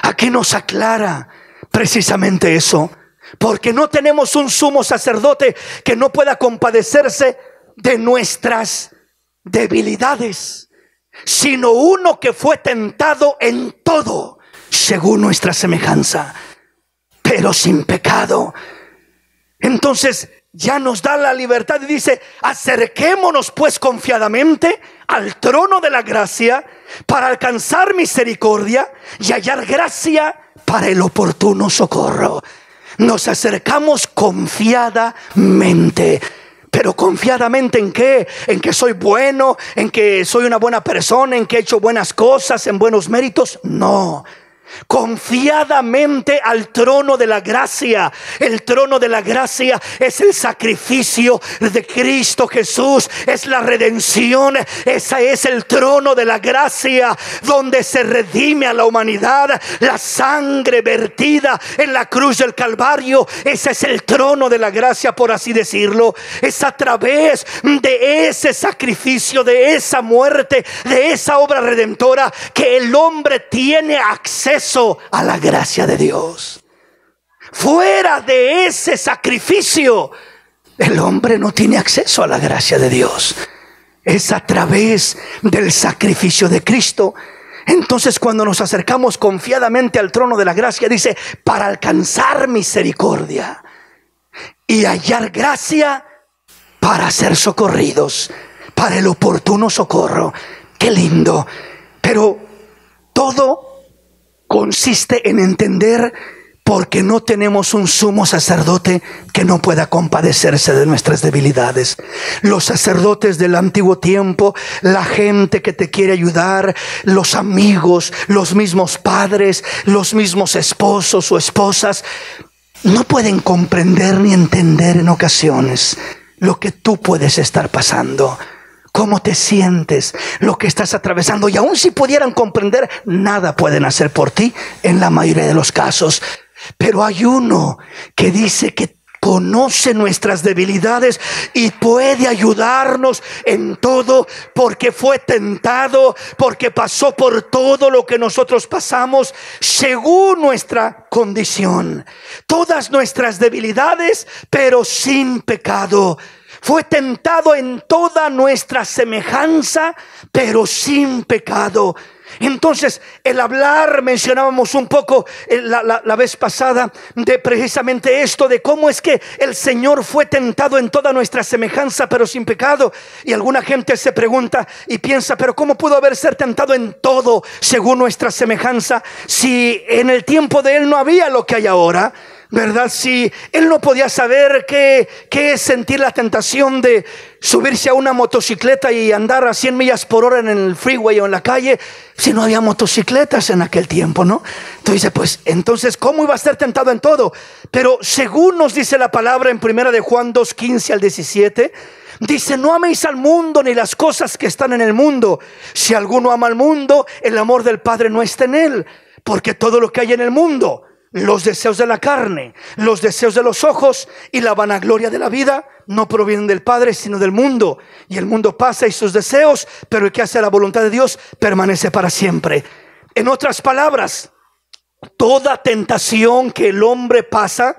Aquí nos aclara precisamente eso, porque no tenemos un sumo sacerdote que no pueda compadecerse de nuestras debilidades, sino uno que fue tentado en todo según nuestra semejanza, pero sin pecado. Entonces ya nos da la libertad y dice, acerquémonos pues confiadamente al trono de la gracia para alcanzar misericordia y hallar gracia para el oportuno socorro. Nos acercamos confiadamente. Pero confiadamente ¿en qué? En que soy bueno, en que soy una buena persona, en que he hecho buenas cosas, en buenos méritos. No. Confiadamente al trono de la gracia. El trono de la gracia es el sacrificio de Cristo Jesús, es la redención. Ese es el trono de la gracia, donde se redime a la humanidad. La sangre vertida en la cruz del Calvario, ese es el trono de la gracia, por así decirlo. Es a través de ese sacrificio, de esa muerte, de esa obra redentora, que el hombre tiene acceso a la gracia de Dios. Fuera de ese sacrificio, el hombre no tiene acceso a la gracia de Dios. Es a través del sacrificio de Cristo. Entonces, cuando nos acercamos confiadamente al trono de la gracia, dice, para alcanzar misericordia y hallar gracia para ser socorridos, para el oportuno socorro. Qué lindo. Pero todo consiste en entender, porque no tenemos un sumo sacerdote que no pueda compadecerse de nuestras debilidades. Los sacerdotes del antiguo tiempo, la gente que te quiere ayudar, los amigos, los mismos padres, los mismos esposos o esposas, no pueden comprender ni entender en ocasiones lo que tú puedes estar pasando, cómo te sientes, lo que estás atravesando. Y aun si pudieran comprender, nada pueden hacer por ti en la mayoría de los casos. Pero hay uno que dice que conoce nuestras debilidades y puede ayudarnos en todo, porque fue tentado, porque pasó por todo lo que nosotros pasamos según nuestra condición. Todas nuestras debilidades, pero sin pecado. Fue tentado en toda nuestra semejanza, pero sin pecado. Entonces, el hablar, mencionábamos un poco la vez pasada de precisamente esto, de cómo es que el Señor fue tentado en toda nuestra semejanza, pero sin pecado. Y alguna gente se pregunta y piensa, pero ¿cómo pudo haber ser tentado en todo según nuestra semejanza, si en el tiempo de Él no había lo que hay ahora? ¿Verdad? Si Él no podía saber qué es sentir la tentación de subirse a una motocicleta y andar a 100 millas por hora en el freeway o en la calle, si no había motocicletas en aquel tiempo, ¿no? Entonces, pues, entonces, ¿cómo iba a ser tentado en todo? Pero según nos dice la palabra en 1 de Juan 2:15 al 17, dice, no améis al mundo ni las cosas que están en el mundo. Si alguno ama al mundo, el amor del Padre no está en él. Porque todo lo que hay en el mundo, los deseos de la carne, los deseos de los ojos y la vanagloria de la vida, no provienen del Padre, sino del mundo. Y el mundo pasa y sus deseos, pero el que hace la voluntad de Dios permanece para siempre. En otras palabras, toda tentación que el hombre pasa,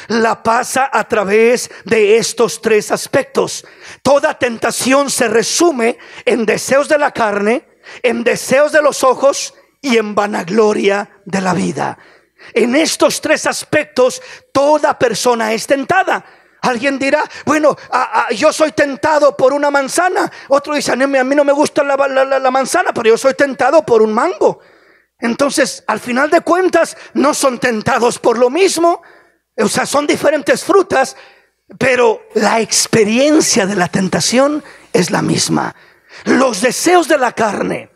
la pasa a través de estos tres aspectos. Toda tentación se resume en deseos de la carne, en deseos de los ojos y en vanagloria de la vida. En estos tres aspectos toda persona es tentada. Alguien dirá, bueno, yo soy tentado por una manzana. Otro dice, a mí no me gusta la manzana, pero yo soy tentado por un mango. Entonces, al final de cuentas, no son tentados por lo mismo. O sea, son diferentes frutas, pero la experiencia de la tentación es la misma. Los deseos de la carne,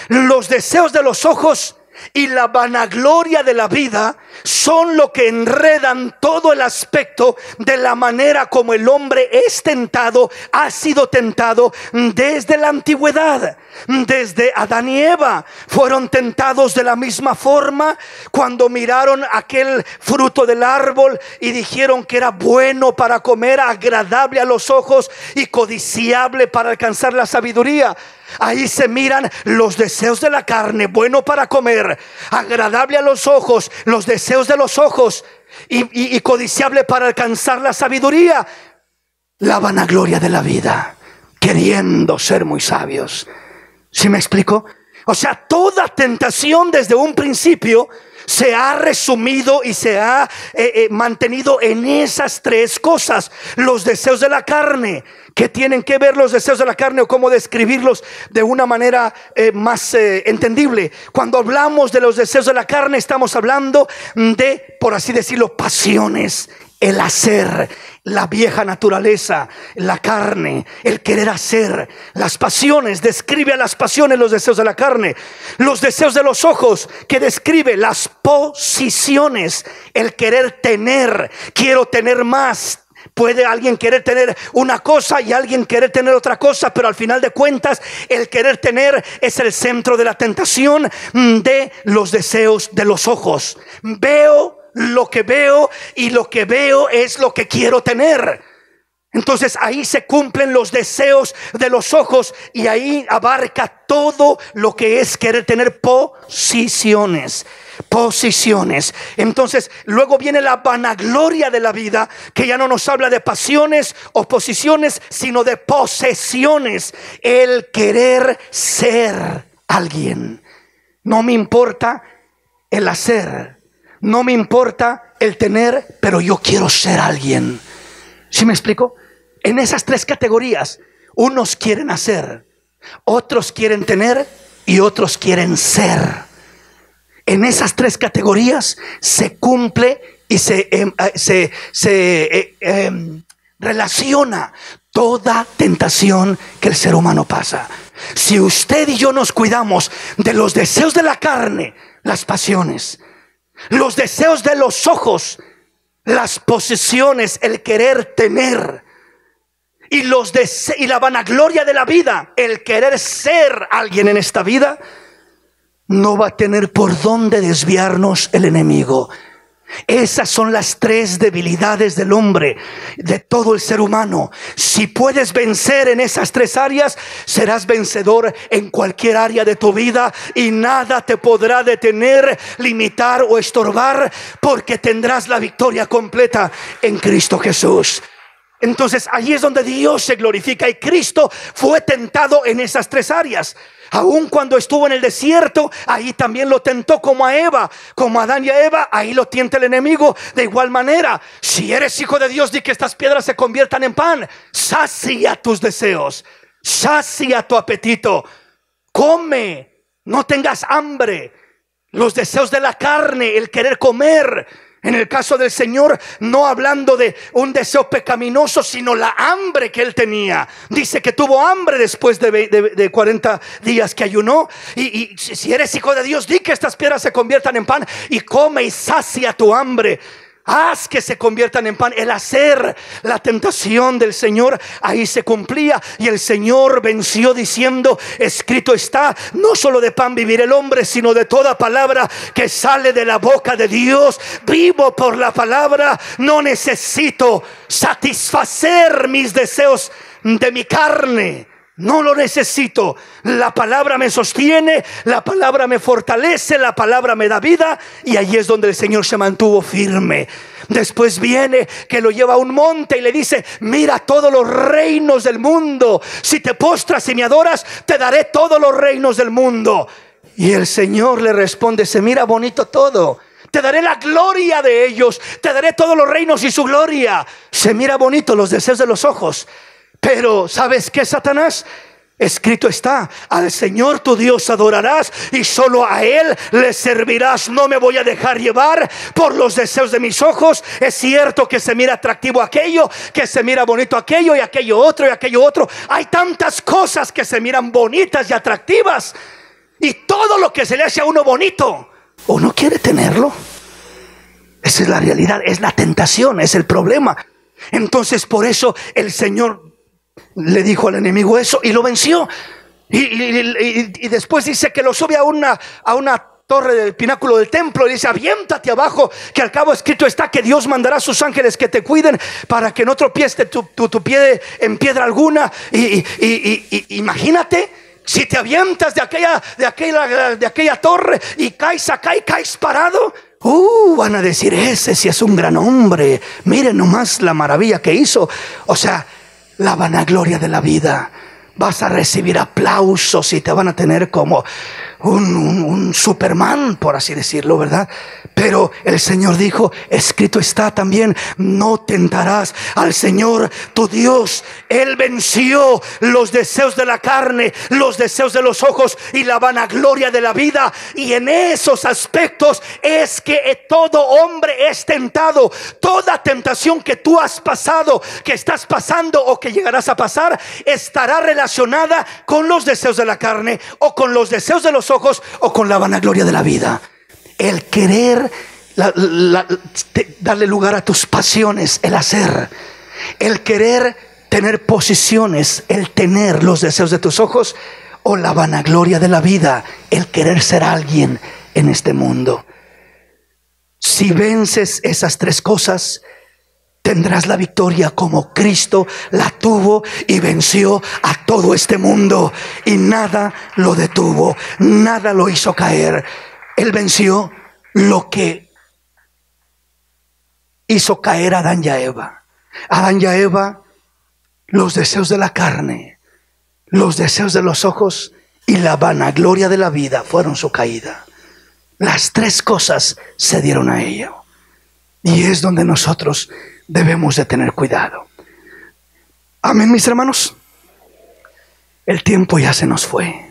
los deseos de los ojos y la vanagloria de la vida son lo que enredan todo el aspecto de la manera como el hombre es tentado, ha sido tentado desde la antigüedad. Desde Adán y Eva fueron tentados de la misma forma cuando miraron aquel fruto del árbol y dijeron que era bueno para comer, agradable a los ojos y codiciable para alcanzar la sabiduría. Ahí se miran los deseos de la carne, bueno para comer, agradable a los ojos, los deseos de los ojos y codiciable para alcanzar la sabiduría. La vanagloria de la vida, queriendo ser muy sabios. ¿Sí me explico? O sea, toda tentación desde un principio se ha resumido y se ha mantenido en esas tres cosas. Los deseos de la carne. ¿Qué tienen que ver los deseos de la carne o cómo describirlos de una manera más entendible? Cuando hablamos de los deseos de la carne, estamos hablando de, por así decirlo, pasiones, el hacer, la vieja naturaleza, la carne, el querer hacer, las pasiones, describe a las pasiones, los deseos de la carne, los deseos de los ojos, que describe las posiciones, el querer tener, quiero tener más. Puede alguien querer tener una cosa y alguien querer tener otra cosa, pero al final de cuentas el querer tener es el centro de la tentación de los deseos de los ojos. Veo lo que veo y lo que veo es lo que quiero tener. Entonces ahí se cumplen los deseos de los ojos y ahí abarca todo lo que es querer tener posiciones. Entonces luego viene la vanagloria de la vida, que ya no nos habla de pasiones o posiciones, sino de posesiones. El querer ser alguien. No me importa el hacer, no me importa el tener, pero yo quiero ser alguien. ¿Sí me explico? En esas tres categorías, unos quieren hacer, otros quieren tener y otros quieren ser. En esas tres categorías se cumple y se relaciona toda tentación que el ser humano pasa. Si usted y yo nos cuidamos de los deseos de la carne, las pasiones, los deseos de los ojos, las posesiones, el querer tener, y la vanagloria de la vida, el querer ser alguien en esta vida, no va a tener por dónde desviarnos el enemigo. Esas son las tres debilidades del hombre, de todo el ser humano. Si puedes vencer en esas tres áreas, serás vencedor en cualquier área de tu vida y nada te podrá detener, limitar o estorbar, porque tendrás la victoria completa en Cristo Jesús. Entonces allí es donde Dios se glorifica, y Cristo fue tentado en esas tres áreas. Aun cuando estuvo en el desierto, ahí también lo tentó como a Eva, como a Adán y a Eva. Ahí lo tienta el enemigo de igual manera. Si eres hijo de Dios, di que estas piedras se conviertan en pan. Sacia tus deseos, sacia tu apetito, come, no tengas hambre. Los deseos de la carne, el querer comer. En el caso del Señor, no hablando de un deseo pecaminoso, sino la hambre que Él tenía. Dice que tuvo hambre después de 40 días que ayunó. Y si eres hijo de Dios, di que estas piedras se conviertan en pan, y come y sacia tu hambre. Haz que se conviertan en pan. El hacer, la tentación del Señor ahí se cumplía, y el Señor venció diciendo: escrito está, no solo de pan vivirá el hombre, sino de toda palabra que sale de la boca de Dios. Vivo por la palabra, no necesito satisfacer mis deseos de mi carne. No lo necesito. La palabra me sostiene, la palabra me fortalece, la palabra me da vida. Y allí es donde el Señor se mantuvo firme. Después viene que lo lleva a un monte y le dice: mira todos los reinos del mundo. Si te postras y me adoras, te daré todos los reinos del mundo. Y el Señor le responde: se mira bonito todo, te daré la gloria de ellos, te daré todos los reinos y su gloria. Se mira bonito los deseos de los ojos. Pero ¿sabes qué, Satanás? Escrito está: al Señor tu Dios adorarás y solo a Él le servirás. No me voy a dejar llevar por los deseos de mis ojos. Es cierto que se mira atractivo aquello, que se mira bonito aquello, y aquello otro, y aquello otro. Hay tantas cosas que se miran bonitas y atractivas, y todo lo que se le hace a uno bonito, uno quiere tenerlo. Esa es la realidad, es la tentación, es el problema. Entonces por eso el Señor le dijo al enemigo eso y lo venció. Y después dice que lo sube a una torre del pináculo del templo y dice: aviéntate abajo, que al cabo escrito está que Dios mandará a sus ángeles que te cuiden para que no tropieces tu pie en piedra alguna. Y imagínate, si te avientas de aquella torre y caes acá y caes parado, van a decir: ese sí es un gran hombre, miren nomás la maravilla que hizo. O sea, la vanagloria de la vida. Vas a recibir aplausos y te van a tener como: un Superman, por así decirlo, ¿verdad? Pero el Señor dijo, escrito está también, no tentarás al Señor tu Dios. Él venció los deseos de la carne, los deseos de los ojos y la vanagloria de la vida. Y en esos aspectos es que todo hombre es tentado. Toda tentación que tú has pasado, que estás pasando o que llegarás a pasar, estará relacionada con los deseos de la carne o con los deseos de los ojos o con la vanagloria de la vida. El querer darle lugar a tus pasiones, el hacer, el querer tener posiciones, el tener los deseos de tus ojos, o la vanagloria de la vida, el querer ser alguien en este mundo. Si vences esas tres cosas, tendrás la victoria como Cristo la tuvo y venció a todo este mundo, y nada lo detuvo, nada lo hizo caer. Él venció lo que hizo caer a Adán y a Eva. Adán y a Eva, los deseos de la carne, los deseos de los ojos y la vanagloria de la vida fueron su caída. Las tres cosas se dieron a ello. Y es donde nosotros debemos de tener cuidado. Amén, mis hermanos. El tiempo ya se nos fue.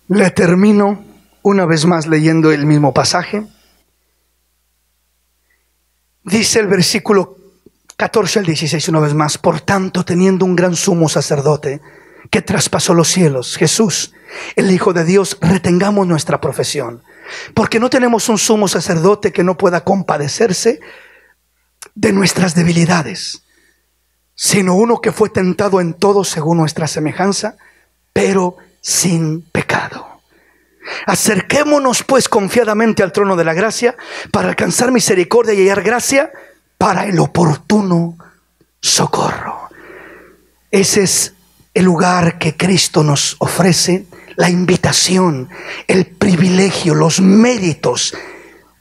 Le termino una vez más leyendo el mismo pasaje. Dice el versículo 14 al 16 una vez más: por tanto, teniendo un gran sumo sacerdote que traspasó los cielos, Jesús, el Hijo de Dios, retengamos nuestra profesión, porque no tenemos un sumo sacerdote que no pueda compadecerse de nuestras debilidades, sino uno que fue tentado en todo según nuestra semejanza, pero sin pecado. Acerquémonos pues confiadamente al trono de la gracia, para alcanzar misericordia y hallar gracia para el oportuno socorro. Ese es el lugar que Cristo nos ofrece, la invitación, el privilegio, los méritos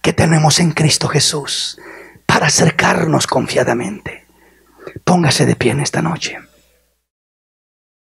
que tenemos en Cristo Jesús para acercarnos confiadamente. Póngase de pie en esta noche.